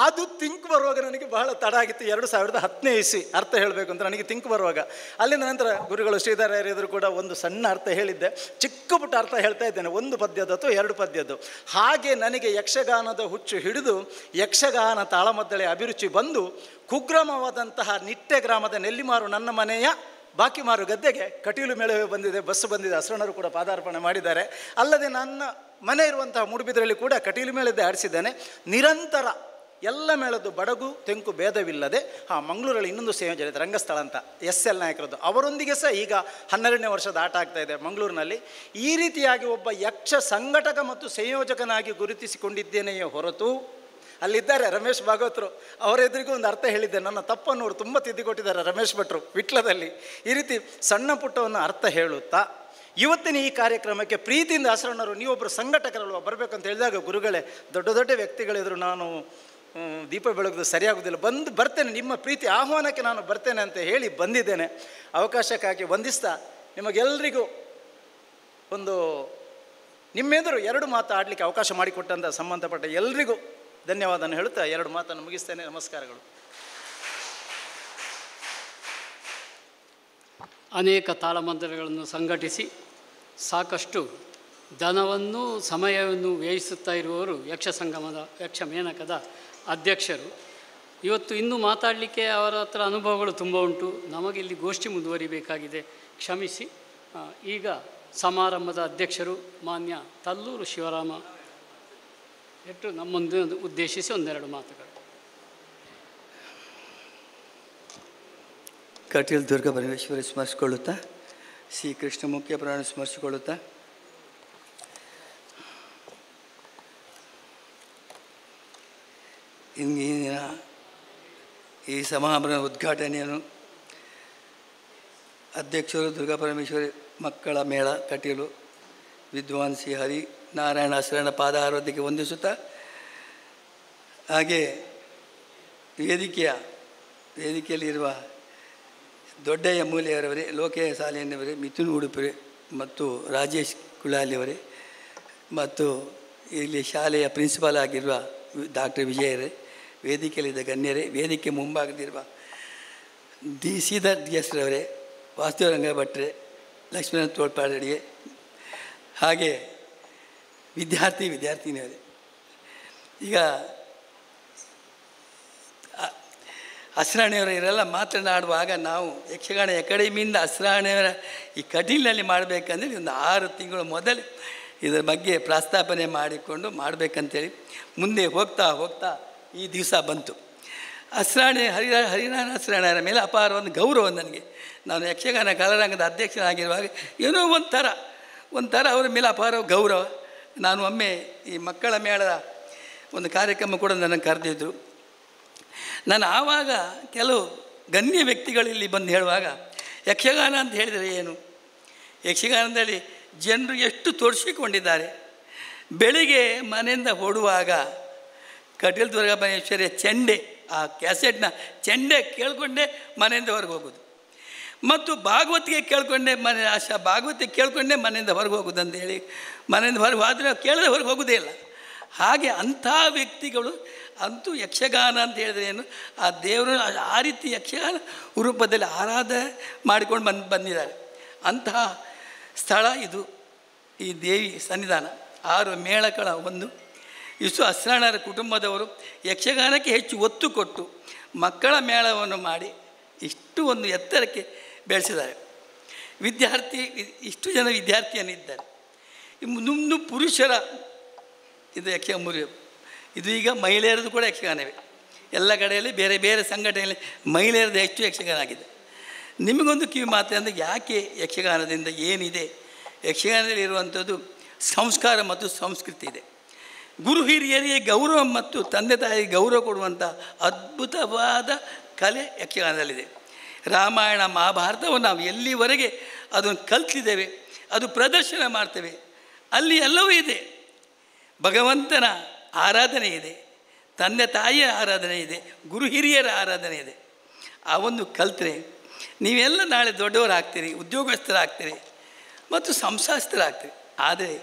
ಅದು ತಿಂಕ್ ಬರುವಾಗ ನನಗೆ ಬಹಳ ತಡ ಆಗಿತ್ತು. 2010ನೇ ಇಸ್ವಿ ಅರ್ಥ ಹೇಳಬೇಕು ಅಂತ ನನಗೆ ತಿಂಕ್ ಬರುವಾಗ. ಅಲ್ಲಿಂದ ನಂತರ ಗುರುಗಳು ಶ್ರೀಧರಯ್ಯರು ಕೂಡ ಒಂದು ಸಣ್ಣ ಅರ್ಥ ಹೇಳಿದ್ದೆ, ಚಿಕ್ಕ ಪುಟ್ಟ ಅರ್ಥ ಹೇಳ್ತಾ ಇದ್ದೇನೆ, 1 ಪದ್ಯದ್ದು ಅಥವಾ 2 ಪದ್ಯದ್ದು. ಹಾಗೆ ನನಗೆ ಯಕ್ಷಗಾನದ ಹುಚ್ಚು ಹಿಡಿದು ಯಕ್ಷಗಾನ ತಾಳಮದ್ದಳೆ ಅಭಿರುಚಿ ಬಂದು ಕುಗ್ರಾಮವಾದಂತಹ ನಿಟ್ಟೆ ಗ್ರಾಮದ ನೆಲ್ಲಿಮಾರು ನನ್ನ ಮನೆಯ ಬಾಕಿಮಾರು ಗದ್ದೆಗೆ ಕಟೀಲು ಮೇಳವೇ ಬಂದಿದೆ, ಬಸ್ಸು ಬಂದಿದೆ. ಅಸರಣರು ಕೂಡ ಪಾದಾರ್ಪಣೆ ಮಾಡಿದ್ದಾರೆ. ಅಲ್ಲದೆ ನನ್ನ ಮನೆ ಇರುವಂತಹ ಮೂಡುಬಿದ್ರೆಯಲ್ಲಿ ಕೂಡ ಕಟೀಲು ಮೇಳದ್ದೇ ಆಡಿಸಿದ್ದೇನೆ. ನಿರಂತರ ಎಲ್ಲ ಮೇಳದ್ದು ಬಡಗು ತೆಂಕು ಭೇದವಿಲ್ಲದೆ. ಮಂಗಳೂರಲ್ಲಿ ಇನ್ನೊಂದು ಸಂಯೋಜನೆ ಇದೆ, ರಂಗಸ್ಥಳ ಅಂತ, SL ನಾಯಕರದ್ದು, ಅವರೊಂದಿಗೆ ಸಹ ಈಗ 12ನೇ ವರ್ಷದ ಆಟ ಆಗ್ತಾ ಇದೆ ಮಂಗಳೂರಿನಲ್ಲಿ. ಈ ರೀತಿಯಾಗಿ ಒಬ್ಬ ಯಕ್ಷ ಸಂಘಟಕ ಮತ್ತು ಸಂಯೋಜಕನಾಗಿ ಗುರುತಿಸಿಕೊಂಡಿದ್ದೇನೆಯೇ ಹೊರತು, ಅಲ್ಲಿದ್ದಾರೆ ರಮೇಶ್ ಭಾಗವತರು, ಅವರ ಎದುರಿಗೂ ಒಂದು ಅರ್ಥ ಹೇಳಿದ್ದೆ. ನನ್ನ ತಪ್ಪನ್ನು ಅವರು ತುಂಬ ತಿದ್ದಿಕೊಟ್ಟಿದ್ದಾರೆ ರಮೇಶ್ ಭಟ್ರು ವಿಟ್ಲದಲ್ಲಿ. ಈ ರೀತಿ ಸಣ್ಣ ಪುಟ್ಟವನ್ನು ಅರ್ಥ ಹೇಳುತ್ತಾ ಇವತ್ತಿನ ಈ ಕಾರ್ಯಕ್ರಮಕ್ಕೆ ಪ್ರೀತಿಯಿಂದ ಅಸರಣರು, ನೀವೊಬ್ಬರು ಸಂಘಟಕರಲ್ವ ಬರಬೇಕಂತ ಹೇಳಿದಾಗ, ಗುರುಗಳೇ ದೊಡ್ಡ ದೊಡ್ಡ ವ್ಯಕ್ತಿಗಳಿದ್ರು, ನಾನು ದೀಪ ಬೆಳಗೋದು ಸರಿಯಾಗೋದಿಲ್ಲ, ಬರ್ತೇನೆ, ನಿಮ್ಮ ಪ್ರೀತಿ ಆಹ್ವಾನಕ್ಕೆ ನಾನು ಬರ್ತೇನೆ ಅಂತ ಹೇಳಿ ಬಂದಿದ್ದೇನೆ. ಅವಕಾಶಕ್ಕಾಗಿ ವಂದಿಸ್ತಾ ನಿಮಗೆಲ್ಲರಿಗೂ ಒಂದು ನಿಮ್ಮೆದುರು 2 ಮಾತು ಆಡಲಿಕ್ಕೆ ಅವಕಾಶ ಮಾಡಿಕೊಟ್ಟಂಥ ಸಂಬಂಧಪಟ್ಟ ಎಲ್ರಿಗೂ ಧನ್ಯವಾದನ ಹೇಳುತ್ತಾ 2 ಮಾತನ್ನು ಮುಗಿಸ್ತೇನೆ. ನಮಸ್ಕಾರಗಳು. ಅನೇಕ ತಾಳಮದ್ದಳೆಗಳನ್ನು ಸಂಘಟಿಸಿ ಸಾಕಷ್ಟು ಧನವನ್ನು ಸಮಯವನ್ನು ವ್ಯಯಿಸುತ್ತಾ ಇರುವವರು ಯಕ್ಷಮೇನಕದ ಅಧ್ಯಕ್ಷರು. ಇವತ್ತು ಇನ್ನೂ ಮಾತಾಡಲಿಕ್ಕೆ ಅವರ ಹತ್ರ ಅನುಭವಗಳು ತುಂಬ ಉಂಟು. ನಮಗಿಲ್ಲಿ ಗೋಷ್ಠಿ ಮುಂದುವರಿಬೇಕಾಗಿದೆ, ಕ್ಷಮಿಸಿ. ಈಗ ಸಮಾರಂಭದ ಅಧ್ಯಕ್ಷರು ಮಾನ್ಯ ತಲ್ಲೂರು ಶಿವರಾಮ ಎಷ್ಟು ನಮ್ಮೊಂದು ಉದ್ದೇಶಿಸಿ 1-2 ಮಾತುಗಳು. ಕಟೀಲು ದುರ್ಗಾ ಪರಮೇಶ್ವರಿ ಸ್ಮರಿಸಿಕೊಳ್ಳುತ್ತಾ, ಶ್ರೀ ಕೃಷ್ಣ ಮುಖ್ಯ ಪ್ರಾಣ ಸ್ಮರಿಸಿಕೊಳ್ಳುತ್ತಾ, ಇಂದಿನ ಈ ಸಮಾರಂಭದ ಉದ್ಘಾಟನೆಯನ್ನು ಅಧ್ಯಕ್ಷರು ದುರ್ಗಾ ಪರಮೇಶ್ವರಿ ಮಕ್ಕಳ ಮೇಳ ಕಟೀಲು ವಿದ್ವಾನ್ ಶ್ರೀ ಹರಿನಾರಾಯಣ ಅಸರಣ ಪಾದಾರವೃದ್ಧಿಗೆ ವಂದಿಸುತ್ತಾ, ಹಾಗೆ ವೇದಿಕೆಯಲ್ಲಿರುವ ದೊಡ್ಡಯ್ಯ ಮೂಲೆಯವರವರೇ, ಲೋಕೇಯ ಸಾಲಿಯನ್ನವರೇ, ಮಿಥುನ್ ಉಡುಪರೆ ಮತ್ತು ರಾಜೇಶ್ ಕುಳಾಲಿಯವರೇ, ಮತ್ತು ಇಲ್ಲಿ ಶಾಲೆಯ ಪ್ರಿನ್ಸಿಪಾಲ್ ಆಗಿರುವ ಡಾಕ್ಟರ್ ವಿಜಯರೇ, ವೇದಿಕೆಯಲ್ಲಿದ್ದ ಗಣ್ಯರೇ, ವೇದಿಕೆ ಮುಂಭಾಗದಿರುವ ಶ್ರೀಧರ್ DS ರವರೇ, ವಾಸುದೇವರಂಗ ಭಟ್ರೆ, ಲಕ್ಷ್ಮೀನಾಥ ತೋಳ್ಪಾಡಿಗೆ, ಹಾಗೆ ವಿದ್ಯಾರ್ಥಿನಿಯವರೇ. ಈಗ ಅಸ್ರಾಣಿಯವರ ಇವರೆಲ್ಲ ಮಾತನಾಡುವಾಗ ನಾವು ಯಕ್ಷಗಾನ ಅಕಾಡೆಮಿಯಿಂದ ಅಸ್ರಾಣಿಯವರ ಈ ಕಟೀಲಿನಲ್ಲಿ ಮಾಡಬೇಕಂದ್ರೆ ಒಂದು 6 ತಿಂಗಳು ಮೊದಲೇ ಇದರ ಬಗ್ಗೆ ಪ್ರಸ್ತಾಪನೆ ಮಾಡಿಕೊಂಡು ಮಾಡಬೇಕಂತೇಳಿ ಮುಂದೆ ಹೋಗ್ತಾ ಈ ದಿವಸ ಬಂತು. ಅಸ್ರಾಣಿ ಹರಿನಾರಾಯಣ ಅಸ್ರಾಣಿಯರ ಮೇಲೆ ಅಪಾರ ಒಂದು ಗೌರವ ನನಗೆ. ನಾನು ಯಕ್ಷಗಾನ ಕಲಾರಂಗದ ಅಧ್ಯಕ್ಷನಾಗಿರುವಾಗ ಏನೋ ಒಂಥರ ಅವರ ಮೇಲೆ ಅಪಾರ ಗೌರವ. ನಾನು ಒಮ್ಮೆ ಈ ಮಕ್ಕಳ ಮೇಳದ ಒಂದು ಕಾರ್ಯಕ್ರಮ ಕೂಡ ನನಗೆ ಕರೆದಿದ್ದರು. ನಾನು ಆವಾಗ ಕೆಲವು ಗಣ್ಯ ವ್ಯಕ್ತಿಗಳಲ್ಲಿ ಬಂದು ಹೇಳುವಾಗ, ಯಕ್ಷಗಾನ ಅಂತ ಹೇಳಿದರೆ ಏನು, ಯಕ್ಷಗಾನದಲ್ಲಿ ಜನರು ಎಷ್ಟು ತೊಡಸಿಕೊಂಡಿದ್ದಾರೆ. ಬೆಳಿಗ್ಗೆ ಮನೆಯಿಂದ ಹೊಡುವಾಗ ಕಟೀಲು ದುರ್ಗಾ ಪರಮೇಶ್ವರಿಯ ಚೆಂಡೆ, ಆ ಕ್ಯಾಸೆಟ್ನ ಚೆಂಡೆ ಕೇಳಿಕೊಂಡೇ ಮನೆಯಿಂದ ಹೊರಗೆ ಹೋಗೋದು. ಮತ್ತು ಭಾಗವತಿಗೆ ಕೇಳ್ಕೊಂಡೆ ಮನೆ ಆಶಾ ಭಾಗವತಿಗೆ ಕೇಳ್ಕೊಂಡೆ ಮನೆಯಿಂದ ಹೊರಗೆ ಹೋಗೋದಂತ ಹೇಳಿ ಮನೆಯಿಂದ ಹೊರಗೆ ಹೋದರೆ ನಾವು ಕೇಳದೆ ಹೊರಗೆ ಹೋಗೋದೇ ಇಲ್ಲ. ಹಾಗೆ ಅಂಥ ವ್ಯಕ್ತಿಗಳು ಅಂತೂ ಯಕ್ಷಗಾನ ಅಂತ ಹೇಳಿದ್ರೆ ಏನು, ಆ ದೇವರು ಆ ರೀತಿ ಯಕ್ಷಗಾನ ರೂಪದಲ್ಲಿ ಆರಾಧನೆ ಮಾಡಿಕೊಂಡು ಬಂದಿದ್ದಾರೆ. ಅಂತಹ ಸ್ಥಳ ಇದು ಈ ದೇವಿ ಸನ್ನಿಧಾನ. 6 ಮೇಳಗಳ ಒಂದು. ಇಷ್ಟು ಅಸ್ರಾಣರ ಕುಟುಂಬದವರು ಯಕ್ಷಗಾನಕ್ಕೆ ಹೆಚ್ಚು ಒತ್ತು ಕೊಟ್ಟು ಮಕ್ಕಳ ಮೇಳವನ್ನು ಮಾಡಿ ಇಷ್ಟು ಒಂದು ಎತ್ತರಕ್ಕೆ ಬೆಳೆಸಿದ್ದಾರೆ. ಇಷ್ಟು ಜನ ವಿದ್ಯಾರ್ಥಿಯನ್ನಿದ್ದಾರೆ. ಇನ್ನು ಪುರುಷರ ಇದು ಯಕ್ಷಗಾನ, ಇದು ಈಗ ಮಹಿಳೆಯರದು ಕೂಡ ಯಕ್ಷಗಾನವೇ. ಎಲ್ಲ ಕಡೆಯಲ್ಲಿ ಬೇರೆ ಬೇರೆ ಸಂಘಟನೆಯಲ್ಲಿ ಮಹಿಳೆಯರದ್ದು ಹೆಚ್ಚು ಯಕ್ಷಗಾನ ಆಗಿದೆ. ನಿಮಗೊಂದು ಕಿವಿ ಮಾತು ಅಂದರೆ, ಯಾಕೆ ಯಕ್ಷಗಾನದಿಂದ ಏನಿದೆ? ಯಕ್ಷಗಾನದಲ್ಲಿ ಇರುವಂಥದ್ದು ಸಂಸ್ಕಾರ ಮತ್ತು ಸಂಸ್ಕೃತಿ ಇದೆ. ಗುರು ಹಿರಿಯರಿಗೆ ಗೌರವ ಮತ್ತು ತಂದೆ ತಾಯಿಗೆ ಗೌರವ ಕೊಡುವಂಥ ಅದ್ಭುತವಾದ ಕಲೆ ಯಕ್ಷಗಾನದಲ್ಲಿದೆ. ರಾಮಾಯಣ ಮಹಾಭಾರತವನ್ನು ನಾವು ಎಲ್ಲಿವರೆಗೆ ಅದನ್ನು ಕಲ್ತಿದ್ದೇವೆ, ಅದು ಪ್ರದರ್ಶನ ಮಾಡ್ತೇವೆ, ಅಲ್ಲಿ ಎಲ್ಲವೂ ಇದೆ. ಭಗವಂತನ ಆರಾಧನೆ ಇದೆ, ತಂದೆ ತಾಯಿಯ ಆರಾಧನೆ ಇದೆ, ಗುರು ಹಿರಿಯರ ಆರಾಧನೆ ಇದೆ. ಆ ಒಂದು ಕಲ್ತರೆ ನೀವೆಲ್ಲ ನಾಳೆ ದೊಡ್ಡವರಾಗ್ತೀರಿ, ಉದ್ಯೋಗಸ್ಥರಾಗ್ತೀರಿ ಮತ್ತು ಸಂಸಾರಸ್ಥರಾಗ್ತೀರಿ. ಆದರೆ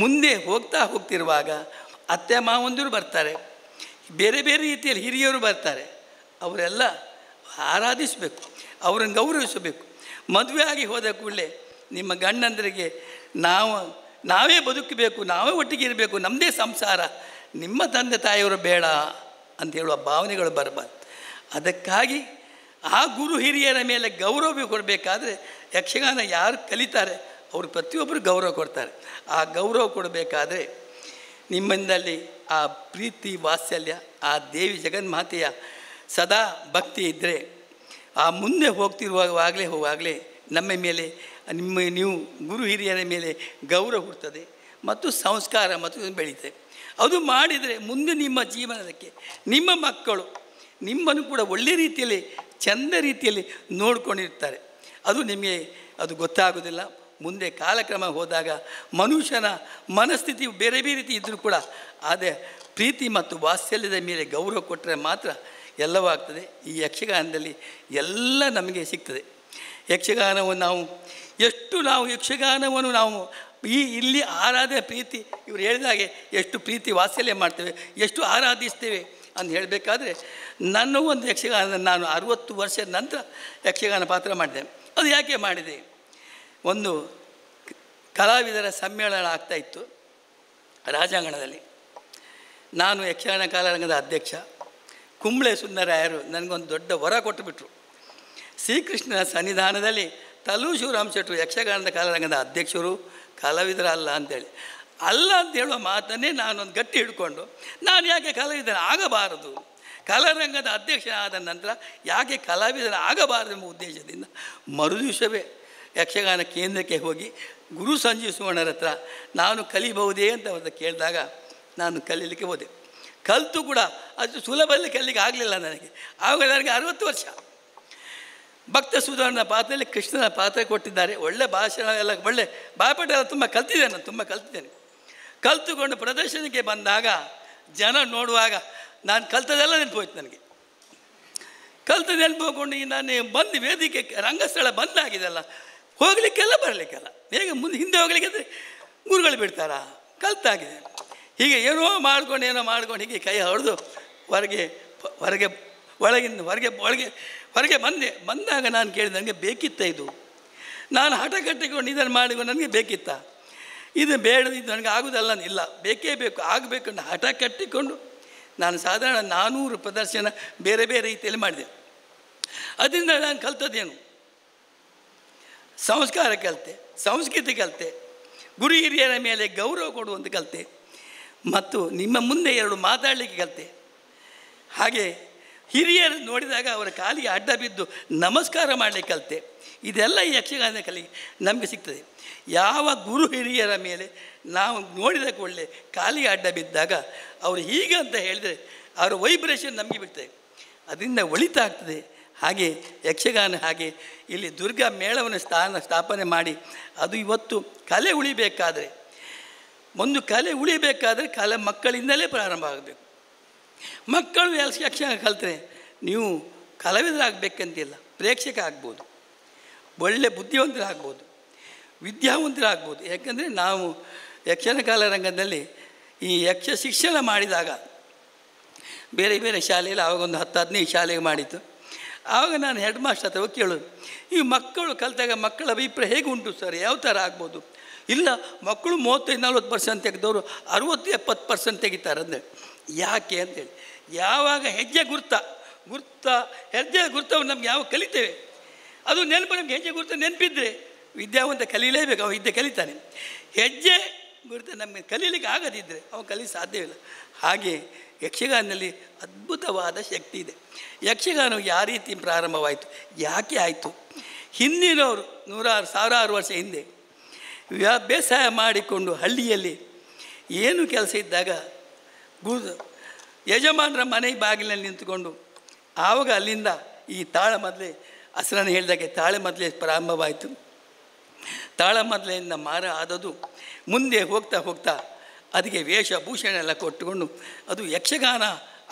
ಮುಂದೆ ಹೋಗ್ತಿರುವಾಗ ಅತ್ತೆ ಮಾವಂದಿರು ಬರ್ತಾರೆ, ಬೇರೆ ಬೇರೆ ರೀತಿಯಲ್ಲಿ ಹಿರಿಯರು ಬರ್ತಾರೆ. ಅವರೆಲ್ಲ ಆರಾಧಿಸಬೇಕು, ಅವರನ್ನು ಗೌರವಿಸಬೇಕು. ಮದುವೆ ಆಗಿ ಹೋದ ಕೂಡಲೇ ನಿಮ್ಮ ಗಂಡಂದರಿಗೆ ನಾವೇ ಬದುಕಬೇಕು, ನಾವೇ ಒಟ್ಟಿಗೆ ಇರಬೇಕು, ನಮ್ಮದೇ ಸಂಸಾರ, ನಿಮ್ಮ ತಂದೆ ತಾಯಿಯವರು ಬೇಡ ಅಂತ ಹೇಳುವ ಭಾವನೆಗಳು ಬರಬಾರ್ದು. ಅದಕ್ಕಾಗಿ ಆ ಗುರು ಹಿರಿಯರ ಮೇಲೆ ಗೌರವ ಕೊಡಬೇಕಾದ್ರೆ ಯಕ್ಷಗಾನ ಯಾರು ಕಲಿತಾರೆ ಅವರು ಪ್ರತಿಯೊಬ್ಬರು ಗೌರವ ಕೊಡ್ತಾರೆ. ಆ ಗೌರವ ಕೊಡಬೇಕಾದ್ರೆ ನಿಮ್ಮಿಂದಲ್ಲಿ ಆ ಪ್ರೀತಿ ವಾತ್ಸಲ್ಯ, ಆ ದೇವಿ ಜಗನ್ಮಾತೆಯ ಸದಾ ಭಕ್ತಿ ಇದ್ದರೆ ಆ ಮುಂದೆ ಹೋಗುವಾಗಲೇ ನಮ್ಮ ಮೇಲೆ ನೀವು ಗುರು ಹಿರಿಯರ ಮೇಲೆ ಗೌರವ ಹುಡ್ತದೆ ಮತ್ತು ಸಂಸ್ಕಾರ ಮತ್ತು ಬೆಳೀತದೆ. ಅದು ಮಾಡಿದರೆ ಮುಂದೆ ನಿಮ್ಮ ಜೀವನಕ್ಕೆ ನಿಮ್ಮ ಮಕ್ಕಳು ನಿಮ್ಮನ್ನು ಕೂಡ ಒಳ್ಳೆಯ ರೀತಿಯಲ್ಲಿ ಚೆಂದ ರೀತಿಯಲ್ಲಿ ನೋಡ್ಕೊಂಡಿರ್ತಾರೆ. ಅದು ನಿಮಗೆ ಅದು ಗೊತ್ತಾಗೋದಿಲ್ಲ. ಮುಂದೆ ಕಾಲಕ್ರಮ ಹೋದಾಗ ಮನುಷ್ಯನ ಮನಸ್ಥಿತಿ ಬೇರೆ ಬೇರೆ ರೀತಿ ಇದ್ದರೂ ಕೂಡ ಅದೇ ಪ್ರೀತಿ ಮತ್ತು ವಾತ್ಸಲ್ಯದ ಮೇಲೆ ಗೌರವ ಕೊಟ್ಟರೆ ಮಾತ್ರ ಎಲ್ಲವೂ ಆಗ್ತದೆ. ಈ ಯಕ್ಷಗಾನದಲ್ಲಿ ಎಲ್ಲ ನಮಗೆ ಸಿಗ್ತದೆ. ಯಕ್ಷಗಾನವನ್ನು ನಾವು ಯಕ್ಷಗಾನವನ್ನು ನಾವು ಇಲ್ಲಿ ಆರಾಧನೆ ಪ್ರೀತಿ ಇವರು ಹೇಳಿದಾಗೆ ಎಷ್ಟು ಪ್ರೀತಿ ವಾತ್ಸಲ್ಯ ಮಾಡ್ತೇವೆ, ಎಷ್ಟು ಆರಾಧಿಸ್ತೇವೆ ಅಂತ ಹೇಳಬೇಕಾದ್ರೆ ನನ್ನ ಒಂದು ಯಕ್ಷಗಾನ ನಾನು 60 ವರ್ಷದ ನಂತರ ಯಕ್ಷಗಾನ ಪಾತ್ರ ಮಾಡಿದೆ. ಅದು ಯಾಕೆ ಮಾಡಿದೆ? ಒಂದು ಕಲಾವಿದರ ಸಮ್ಮೇಳನ ಆಗ್ತಾಯಿತ್ತು ರಾಜಾಂಗಣದಲ್ಲಿ. ನಾನು ಯಕ್ಷಗಾನ ಕಲಾರಂಗದ ಅಧ್ಯಕ್ಷ. ಕುಂಬ್ಳೆ ಸುಂದರಾಯರು ನನಗೊಂದು ದೊಡ್ಡ ವರ ಕೊಟ್ಟುಬಿಟ್ರು. ಶ್ರೀಕೃಷ್ಣನ ಸನ್ನಿಧಾನದಲ್ಲಿ ತಲ್ಲೂರು ಶಿವರಾಮ ಶೆಟ್ಟರು ಯಕ್ಷಗಾನದ ಕಲಾರಂಗದ ಅಧ್ಯಕ್ಷರು, ಕಲಾವಿದರ ಅಲ್ಲ ಅಂತೇಳಿ. ಅಲ್ಲ ಅಂತ ಹೇಳುವ ಮಾತನ್ನೇ ನಾನೊಂದು ಗಟ್ಟಿ ಹಿಡ್ಕೊಂಡು ನಾನು ಯಾಕೆ ಕಲಾವಿದನ ಆಗಬಾರದು, ಕಲಾರಂಗದ ಅಧ್ಯಕ್ಷನಾದ ನಂತರ ಯಾಕೆ ಕಲಾವಿದನ ಆಗಬಾರದು ಎಂಬ ಉದ್ದೇಶದಿಂದ ಮರುದಿವಸವೇ ಯಕ್ಷಗಾನ ಕೇಂದ್ರಕ್ಕೆ ಹೋಗಿ ಗುರು ಸಂಜೀವ್ ಸುವರ್ಣರ ಹತ್ರ ನಾನು ಕಲಿಬಹುದೇ ಅಂತ ಅವ್ರದ್ದು ಕೇಳಿದಾಗ ನಾನು ಕಲೀಲಿಕ್ಕೆ ಹೋದೆ. ಕಲಿತು ಕೂಡ ಅದು ಸುಲಭದಲ್ಲಿ ಕಲಿಲಿಕ್ಕೆ ಆಗಲಿಲ್ಲ ನನಗೆ. ಆವಾಗ ನನಗೆ 60 ವರ್ಷ. ಭಕ್ತ ಸುಧಾರಣ ಪಾತ್ರದಲ್ಲಿ ಕೃಷ್ಣನ ಪಾತ್ರ ಕೊಟ್ಟಿದ್ದಾರೆ. ಒಳ್ಳೆ ಭಾಷಣ ಎಲ್ಲ ಒಳ್ಳೆ ಬಾಯ್ಪಾಠ ಎಲ್ಲ ತುಂಬ ಕಲ್ತಿದ್ದೇನೆ. ಕಲಿತುಕೊಂಡು ಪ್ರದರ್ಶನಕ್ಕೆ ಬಂದಾಗ ಜನ ನೋಡುವಾಗ ನಾನು ಕಲ್ತದೆಲ್ಲ ನೆನಪೋಯ್ತು. ನನಗೆ ಕಲ್ತದ್ದು ನೆನಪೋಕೊಂಡು ನಾನು ಬಂದು ವೇದಿಕೆ ರಂಗಸ್ಥಳ ಬಂದಾಗಿದೆಲ್ಲ ಹೋಗಲಿಕ್ಕೆಲ್ಲ ಬರಲಿಕ್ಕೆಲ್ಲ ಹೇಗೆ ಮುಂದೆ ಹಿಂದೆ ಹೋಗಲಿಕ್ಕೆ ಅಂದರೆ ಗುರುಗಳು ಬಿಡ್ತಾರಾ? ಕಲ್ತಾಗಿದೆ. ಹೀಗೆ ಏನೋ ಮಾಡ್ಕೊಂಡು ಹೀಗೆ ಕೈ ಹೊಡೆದು ಹೊರಗೆ ಬಂದಾಗ ನಾನು ಕೇಳಿದೆ, ನನಗೆ ಬೇಕಿತ್ತ ಇದು? ನಾನು ಹಠ ಕಟ್ಟಿಕೊಂಡು ಇದನ್ನು ಮಾಡಿಕೊಂಡು ನನಗೆ ಬೇಕಿತ್ತ? ಇದು ಬೇಡ, ಇದು ನನಗೆ ಆಗೋದಲ್ಲ, ಇಲ್ಲ ಬೇಕೇ ಬೇಕು, ಆಗಬೇಕು ಅಂತ ಹಠ ಕಟ್ಟಿಕೊಂಡು ನಾನು ಸಾಧಾರಣ 400 ಪ್ರದರ್ಶನ ಬೇರೆ ಬೇರೆ ರೀತಿಯಲ್ಲಿ ಮಾಡಿದೆ. ಅದರಿಂದ ನಾನು ಕಲ್ತದ್ದೇನು? ಸಂಸ್ಕಾರ ಕಲಿತೆ, ಸಂಸ್ಕೃತಿ ಕಲಿತೆ, ಗುರು ಹಿರಿಯರ ಮೇಲೆ ಗೌರವ ಕೊಡುವಂತ ಕಲಿತೆ, ಮತ್ತು ನಿಮ್ಮ ಮುಂದೆ 2 ಮಾತಾಡಲಿಕ್ಕೆ ಕಲಿತೆ. ಹಾಗೆ ಹಿರಿಯರು ನೋಡಿದಾಗ ಅವರ ಕಾಲಿಗೆ ಅಡ್ಡ ಬಿದ್ದು ನಮಸ್ಕಾರ ಮಾಡಲಿಕ್ಕೆ ಕಲಿತೆ. ಇದೆಲ್ಲ ಈ ಯಕ್ಷಗಾನ ಕಲಿ ನಮಗೆ ಸಿಗ್ತದೆ. ಯಾವ ಗುರು ಹಿರಿಯರ ಮೇಲೆ ನಾವು ನೋಡಿದ ಕೂಡಲೇ ಕಾಲಿಗೆ ಅಡ್ಡ ಬಿದ್ದಾಗ ಅವರು ಹೀಗೆ ಅಂತ ಹೇಳಿದರೆ ಅವರ ವೈಬ್ರೇಷನ್ ನಮಗೆ ಬಿಡ್ತದೆ, ಅದರಿಂದ ಒಳಿತಾಗ್ತದೆ. ಹಾಗೆ ಯಕ್ಷಗಾನ ಹಾಗೆ ಇಲ್ಲಿ ದುರ್ಗಾ ಮೇಳವನ್ನು ಸ್ಥಾಪನೆ ಮಾಡಿ ಅದು ಇವತ್ತು ಕಲೆ ಉಳಿಬೇಕಾದರೆ ಕಲೆ ಮಕ್ಕಳಿಂದಲೇ ಪ್ರಾರಂಭ ಆಗಬೇಕು. ಮಕ್ಕಳು ಯಕ್ಷಗಾನ ಕಲಿತ್ರೆ ನೀವು ಕಲಾವಿದರಾಗಬೇಕಂತಿಲ್ಲ, ಪ್ರೇಕ್ಷಕ ಆಗ್ಬೋದು. ಒಳ್ಳೆ ಬುದ್ಧಿವಂತರಾಗ್ಬೋದು, ವಿದ್ಯಾವಂತರಾಗ್ಬೋದು. ಯಾಕಂದರೆ ನಾವು ಯಕ್ಷಗಾನ ರಂಗದಲ್ಲಿ ಈ ಯಕ್ಷ ಶಿಕ್ಷಣ ಮಾಡಿದಾಗ ಬೇರೆ ಬೇರೆ ಶಾಲೆಯಲ್ಲಿ ಆವಾಗೊಂದು 10-15 ಶಾಲೆಗೆ ಮಾಡಿತ್ತು. ಆವಾಗ ನಾನು ಹೆಡ್ ಮಾಸ್ಟರ್ ಹತ್ರ ಹೋಗಿ ಕೇಳೋದು, ಈ ಮಕ್ಕಳು ಕಲಿತಾಗ ಮಕ್ಕಳ ಅಭಿಪ್ರಾಯ ಹೇಗೆ ಉಂಟು ಸರ್, ಯಾವ ಥರ ಆಗ್ಬೋದು? ಇಲ್ಲ, ಮಕ್ಕಳು 35-40% ತೆಗೆದವರು 60-70% ತೆಗಿತಾರೆ ಅಂದರೆ. ಯಾಕೆ ಅಂತೇಳಿ, ಯಾವಾಗ ಹೆಜ್ಜೆ ಗುರ್ತ ಹೆಜ್ಜೆ ಗುರ್ತವನ್ನು ನಮ್ಗೆ ಯಾವಾಗ ಕಲಿತೇವೆ ಅದು ನೆನಪು, ನಮ್ಗೆ ಹೆಜ್ಜೆ ಗುರ್ತ ನೆನಪಿದ್ದರೆ ವಿದ್ಯಾವಂತ ಕಲೀಲೇಬೇಕು, ಅವ ವಿದ್ಯೆ ಕಲಿತಾನೆ. ಹೆಜ್ಜೆ ಗುರ್ತ ನಮಗೆ ಕಲೀಲಿಕ್ಕೆ ಆಗದಿದ್ದರೆ ಅವನು ಕಲಿ ಸಾಧ್ಯವಿಲ್ಲ. ಹಾಗೆ ಯಕ್ಷಗಾನದಲ್ಲಿ ಅದ್ಭುತವಾದ ಶಕ್ತಿ ಇದೆ. ಯಕ್ಷಗಾನವು ಯಾವ ರೀತಿ ಪ್ರಾರಂಭವಾಯಿತು, ಯಾಕೆ ಆಯಿತು? ಹಿಂದಿನವರು 100,000 ವರ್ಷ ಹಿಂದೆ ಬೇಸಾಯ ಮಾಡಿಕೊಂಡು ಹಳ್ಳಿಯಲ್ಲಿ ಏನು ಕೆಲಸ ಇದ್ದಾಗ ಯಜಮಾನರ ಮನೆ ಬಾಗಿಲಿನಲ್ಲಿ ನಿಂತುಕೊಂಡು ಆವಾಗ ಅಲ್ಲಿಂದ ಈ ತಾಳಮದ್ಲೆ ಹಸ್ರನ ಹೇಳಿದಾಗೆ ತಾಳಮದ್ಲೆ ಪ್ರಾರಂಭವಾಯಿತು. ತಾಳಮದ್ಲೆಯಿಂದ ಮಾರ ಆದದು ಮುಂದೆ ಹೋಗ್ತಾ ಹೋಗ್ತಾ ಅದಕ್ಕೆ ವೇಷಭೂಷಣ ಎಲ್ಲ ಕೊಟ್ಟುಕೊಂಡು ಅದು ಯಕ್ಷಗಾನ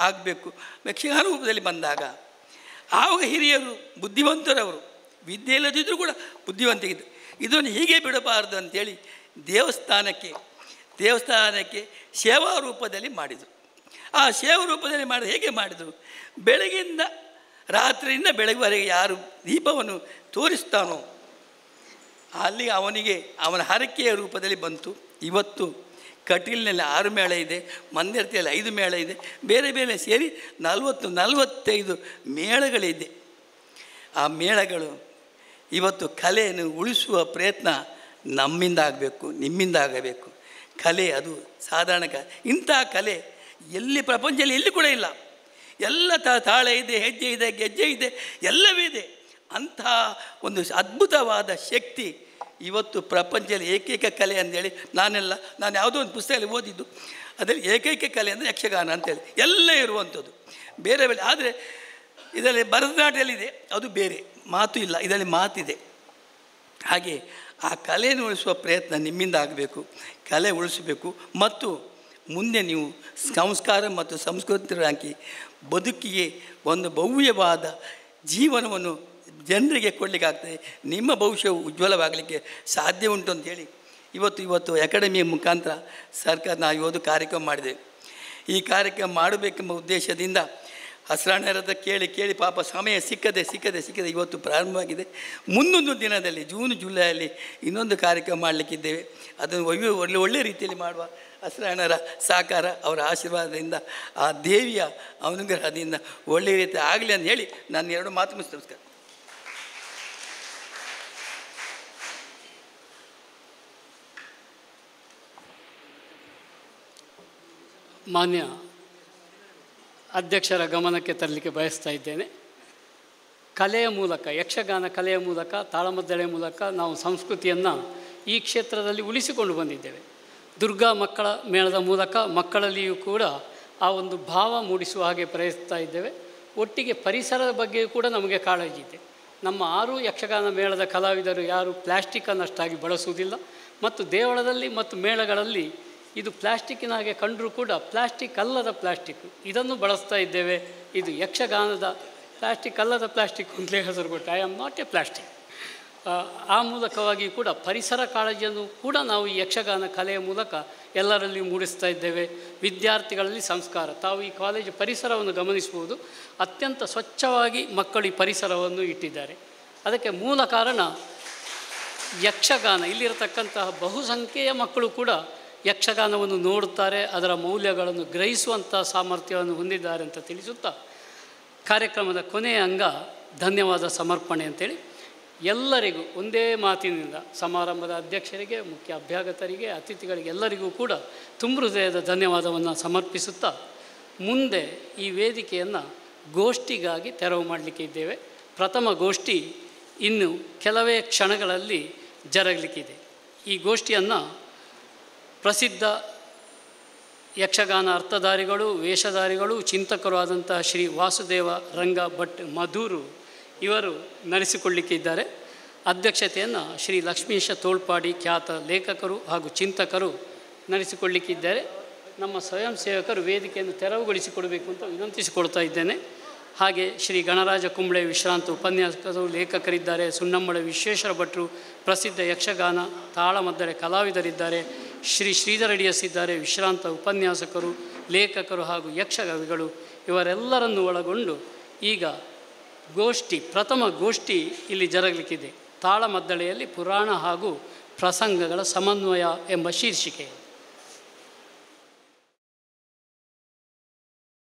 ಆಗಬೇಕು. ಯಕ್ಷಗಾನ ರೂಪದಲ್ಲಿ ಬಂದಾಗ ಆವಾಗ ಹಿರಿಯರು ಬುದ್ಧಿವಂತರವರು, ವಿದ್ಯೆ ಇಲ್ಲದಿದ್ದರೂ ಕೂಡ ಬುದ್ಧಿವಂತಿದ್ದು, ಇದನ್ನು ಹೀಗೆ ಬಿಡಬಾರ್ದು ಅಂಥೇಳಿ ದೇವಸ್ಥಾನಕ್ಕೆ ಸೇವಾ ರೂಪದಲ್ಲಿ ಮಾಡಿದರು. ಆ ಸೇವಾ ರೂಪದಲ್ಲಿ ಮಾಡಿದ ಹೇಗೆ ಮಾಡಿದರು? ಬೆಳಗ್ಗಿಂದ ರಾತ್ರಿಯಿಂದ ಬೆಳಗ್ಗೆವರೆಗೆ ಯಾರು ದೀಪವನ್ನು ತೋರಿಸ್ತಾನೋ ಅಲ್ಲಿ ಅವನ ಹರಕೆಯ ರೂಪದಲ್ಲಿ ಬಂತು. ಇವತ್ತು ಕಟೀಲಿನಲ್ಲಿ 6 ಮೇಳ ಇದೆ, ಮಂದಿರತಿಯಲ್ಲಿ 5 ಮೇಳ ಇದೆ, ಬೇರೆ ಬೇರೆ ಸೇರಿ 40-45 ಮೇಳಗಳಿದೆ. ಆ ಮೇಳಗಳು ಇವತ್ತು ಕಲೆಯನ್ನು ಉಳಿಸುವ ಪ್ರಯತ್ನ ನಮ್ಮಿಂದ ಆಗಬೇಕು, ನಿಮ್ಮಿಂದ ಆಗಬೇಕು. ಕಲೆ ಅದು ಸಾಧಾರಣ ಇಂಥ ಕಲೆ ಎಲ್ಲಿ ಪ್ರಪಂಚದಲ್ಲಿ ಎಲ್ಲಿ ಕೂಡ ಇಲ್ಲ. ಎಲ್ಲ ತಾಳ ಇದೆ, ಹೆಜ್ಜೆ ಇದೆ, ಗೆಜ್ಜೆ ಇದೆ, ಎಲ್ಲವೂ ಇದೆ. ಅಂಥ ಒಂದು ಅದ್ಭುತವಾದ ಶಕ್ತಿ ಇವತ್ತು ಪ್ರಪಂಚದಲ್ಲಿ ಏಕೈಕ ಕಲೆ ಅಂದೇಳಿ ನಾನು ಯಾವುದೋ ಒಂದು ಪುಸ್ತಕದಲ್ಲಿ ಓದಿದ್ದು, ಅದರಲ್ಲಿ ಏಕೈಕ ಕಲೆ ಅಂದರೆ ಯಕ್ಷಗಾನ ಅಂತೇಳಿ ಎಲ್ಲ ಇರುವಂಥದ್ದು. ಬೇರೆ ಬೇರೆ ಆದರೆ ಇದರಲ್ಲಿ ಭರತನಾಟ್ಯದಲ್ಲಿದೆ, ಅದು ಬೇರೆ ಮಾತು ಇಲ್ಲ, ಇದರಲ್ಲಿ ಮಾತಿದೆ. ಹಾಗೆ ಆ ಕಲೆಯನ್ನು ಉಳಿಸುವ ಪ್ರಯತ್ನ ನಿಮ್ಮಿಂದ ಆಗಬೇಕು. ಕಲೆ ಉಳಿಸಬೇಕು ಮತ್ತು ಮುಂದೆ ನೀವು ಸಂಸ್ಕಾರ ಮತ್ತು ಸಂಸ್ಕೃತಿಯಾಗಿ ಬದುಕಿಗೆ ಒಂದು ಭವ್ಯವಾದ ಜೀವನವನ್ನು ಜನರಿಗೆ ಕೊಡಲಿಕ್ಕಾಗ್ತದೆ. ನಿಮ್ಮ ಭವಿಷ್ಯವು ಉಜ್ವಲವಾಗಲಿಕ್ಕೆ ಸಾಧ್ಯ ಉಂಟು ಅಂತೇಳಿ ಇವತ್ತು ಅಕಾಡೆಮಿಯ ಮುಖಾಂತರ ಸರ್ಕಾರ ನಾವು ಇವತ್ತು ಕಾರ್ಯಕ್ರಮ ಮಾಡಿದ್ದೇವೆ. ಈ ಕಾರ್ಯಕ್ರಮ ಮಾಡಬೇಕೆಂಬ ಉದ್ದೇಶದಿಂದ ಹಸ್ರಾಣ್ಯರದ ಕೇಳಿ ಪಾಪ ಸಮಯ ಸಿಕ್ಕದೆ ಇವತ್ತು ಪ್ರಾರಂಭವಾಗಿದೆ. ಮುಂದೊಂದು ದಿನದಲ್ಲಿ ಜುಲೈಯಲ್ಲಿ ಇನ್ನೊಂದು ಕಾರ್ಯಕ್ರಮ ಮಾಡಲಿಕ್ಕಿದ್ದೇವೆ. ಅದನ್ನು ಒಳ್ಳೆಯ ರೀತಿಯಲ್ಲಿ ಮಾಡುವ ಹಸ್ರಾಣ್ಯರ ಸಹಕಾರ, ಅವರ ಆಶೀರ್ವಾದದಿಂದ, ಆ ದೇವಿಯ ಅನುಗ್ರಹದಿಂದ ಒಳ್ಳೆಯ ರೀತಿ ಆಗಲಿ ಅಂತ ಹೇಳಿ ನಾನು 2 ಮಾತು ಮುಗಿಸ್ತೇನೆ. ನಮಸ್ಕಾರ. ಮಾನ್ಯ ಅಧ್ಯಕ್ಷರ ಗಮನಕ್ಕೆ ತರಲಿಕ್ಕೆ ಬಯಸ್ತಾ ಇದ್ದೇನೆ. ಕಲೆಯ ಮೂಲಕ, ಯಕ್ಷಗಾನ ಕಲೆಯ ಮೂಲಕ, ತಾಳಮದ್ದಳೆ ಮೂಲಕ ನಾವು ಸಂಸ್ಕೃತಿಯನ್ನು ಈ ಕ್ಷೇತ್ರದಲ್ಲಿ ಉಳಿಸಿಕೊಂಡು ಬಂದಿದ್ದೇವೆ. ದುರ್ಗಾ ಮಕ್ಕಳ ಮೇಳದ ಮೂಲಕ ಮಕ್ಕಳಲ್ಲಿಯೂ ಕೂಡ ಆ ಒಂದು ಭಾವ ಮೂಡಿಸುವ ಹಾಗೆ ಪ್ರಯತ್ನಿಸ್ತಾ ಇದ್ದೇವೆ. ಒಟ್ಟಿಗೆ ಪರಿಸರದ ಬಗ್ಗೆಯೂ ಕೂಡ ನಮಗೆ ಕಾಳಜಿ ಇದೆ. ನಮ್ಮ 6 ಯಕ್ಷಗಾನ ಮೇಳದ ಕಲಾವಿದರು ಯಾರು ಪ್ಲ್ಯಾಸ್ಟಿಕ್ಕನ್ನು ಅಷ್ಟಾಗಿ ಬಳಸುವುದಿಲ್ಲ ಮತ್ತು ದೇವಳದಲ್ಲಿ ಮತ್ತು ಮೇಳಗಳಲ್ಲಿ ಇದು ಪ್ಲ್ಯಾಸ್ಟಿಕ್ಕಿನ ಹಾಗೆ ಕಂಡರೂ ಕೂಡ ಪ್ಲ್ಯಾಸ್ಟಿಕ್ ಅಲ್ಲದ ಪ್ಲ್ಯಾಸ್ಟಿಕ್ ಇದನ್ನು ಬಳಸ್ತಾ ಇದ್ದೇವೆ. ಇದು ಯಕ್ಷಗಾನದ ಪ್ಲ್ಯಾಸ್ಟಿಕ್ ಅಲ್ಲದ ಪ್ಲ್ಯಾಸ್ಟಿಕ್ ಅಂತಲೇ ಹೆಸರು ಕೊಟ್ಟು I am not A plastic. ಆ ಮೂಲಕವಾಗಿ ಕೂಡ ಪರಿಸರ ಕಾಳಜಿಯನ್ನು ಕೂಡ ನಾವು ಈ ಯಕ್ಷಗಾನ ಕಲೆಯ ಮೂಲಕ ಎಲ್ಲರಲ್ಲಿ ಮೂಡಿಸ್ತಾ ಇದ್ದೇವೆ. ವಿದ್ಯಾರ್ಥಿಗಳಲ್ಲಿ ಸಂಸ್ಕಾರ, ತಾವು ಈ ಕಾಲೇಜು ಪರಿಸರವನ್ನು ಗಮನಿಸ್ಬೋದು, ಅತ್ಯಂತ ಸ್ವಚ್ಛವಾಗಿ ಮಕ್ಕಳು ಈ ಪರಿಸರವನ್ನು ಇಟ್ಟಿದ್ದಾರೆ. ಅದಕ್ಕೆ ಮೂಲ ಕಾರಣ ಯಕ್ಷಗಾನ. ಇಲ್ಲಿರತಕ್ಕಂತಹ ಬಹುಸಂಖ್ಯೆಯ ಮಕ್ಕಳು ಕೂಡ ಯಕ್ಷಗಾನವನ್ನು ನೋಡುತ್ತಾರೆ, ಅದರ ಮೌಲ್ಯಗಳನ್ನು ಗ್ರಹಿಸುವಂಥ ಸಾಮರ್ಥ್ಯವನ್ನು ಹೊಂದಿದ್ದಾರೆ ಅಂತ ತಿಳಿಸುತ್ತಾ ಕಾರ್ಯಕ್ರಮದ ಕೊನೆಯ ಅಂಗ ಧನ್ಯವಾದ ಸಮರ್ಪಣೆ ಅಂತೇಳಿ ಎಲ್ಲರಿಗೂ ಒಂದೇ ಮಾತಿನಿಂದ ಸಮಾರಂಭದ ಅಧ್ಯಕ್ಷರಿಗೆ, ಮುಖ್ಯ ಅಭ್ಯಾಗತರಿಗೆ, ಅತಿಥಿಗಳಿಗೆ ಎಲ್ಲರಿಗೂ ಕೂಡ ತುಂಬ ಹೃದಯದ ಧನ್ಯವಾದವನ್ನು ಸಮರ್ಪಿಸುತ್ತಾ ಮುಂದೆ ಈ ವೇದಿಕೆಯನ್ನು ಗೋಷ್ಠಿಗಾಗಿ ತೆರವು ಮಾಡಲಿಕ್ಕೆ ಇದ್ದೇವೆ. ಪ್ರಥಮ ಗೋಷ್ಠಿ ಇನ್ನು ಕೆಲವೇ ಕ್ಷಣಗಳಲ್ಲಿ ಜರಗಲಿಕ್ಕಿದೆ. ಈ ಗೋಷ್ಠಿಯನ್ನು ಪ್ರಸಿದ್ಧ ಯಕ್ಷಗಾನ ಅರ್ಥಧಾರಿಗಳು, ವೇಷಧಾರಿಗಳು, ಚಿಂತಕರು ಆದಂತಹ ಶ್ರೀ ವಾಸುದೇವ ರಂಗ ಭಟ್ ಮಧೂರು ಇವರು ನಡೆಸಿಕೊಳ್ಳಲಿಕ್ಕಿದ್ದಾರೆ. ಅಧ್ಯಕ್ಷತೆಯನ್ನು ಶ್ರೀ ಲಕ್ಷ್ಮೀಶ ತೋಳ್ಪಾಡಿ ಖ್ಯಾತ ಲೇಖಕರು ಹಾಗೂ ಚಿಂತಕರು ನಡೆಸಿಕೊಳ್ಳಲಿಕ್ಕಿದ್ದಾರೆ. ನಮ್ಮ ಸ್ವಯಂ ಸೇವಕರು ವೇದಿಕೆಯನ್ನು ತೆರವುಗೊಳಿಸಿಕೊಡಬೇಕು ಅಂತ ವಿನಂತಿಸಿಕೊಳ್ತಾ ಇದ್ದೇನೆ. ಹಾಗೆ ಶ್ರೀ ಗಣರಾಜ ಕುಂಬ್ಳೆ ವಿಶ್ರಾಂತ ಉಪನ್ಯಾಸಕರು, ಲೇಖಕರಿದ್ದಾರೆ. ಸುಣ್ಣಂಬಳ ವಿಶ್ವೇಶ್ವರ ಭಟ್ರು ಪ್ರಸಿದ್ಧ ಯಕ್ಷಗಾನ ತಾಳಮದ್ದಳೆ ಕಲಾವಿದರಿದ್ದಾರೆ. ಶ್ರೀ ಶ್ರೀಧರ ಡಿಎಸ್ ಇದ್ದಾರೆ, ವಿಶ್ರಾಂತ ಉಪನ್ಯಾಸಕರು, ಲೇಖಕರು ಹಾಗೂ ಯಕ್ಷಕವಿಗಳು. ಇವರೆಲ್ಲರನ್ನು ಒಳಗೊಂಡು ಈಗ ಪ್ರಥಮ ಗೋಷ್ಠಿ ಇಲ್ಲಿ ಜರಗಲಿಕ್ಕಿದೆ. ತಾಳಮದ್ದಳೆಯಲ್ಲಿ ಪುರಾಣ ಹಾಗೂ ಪ್ರಸಂಗಗಳ ಸಮನ್ವಯ ಎಂಬ ಶೀರ್ಷಿಕೆ.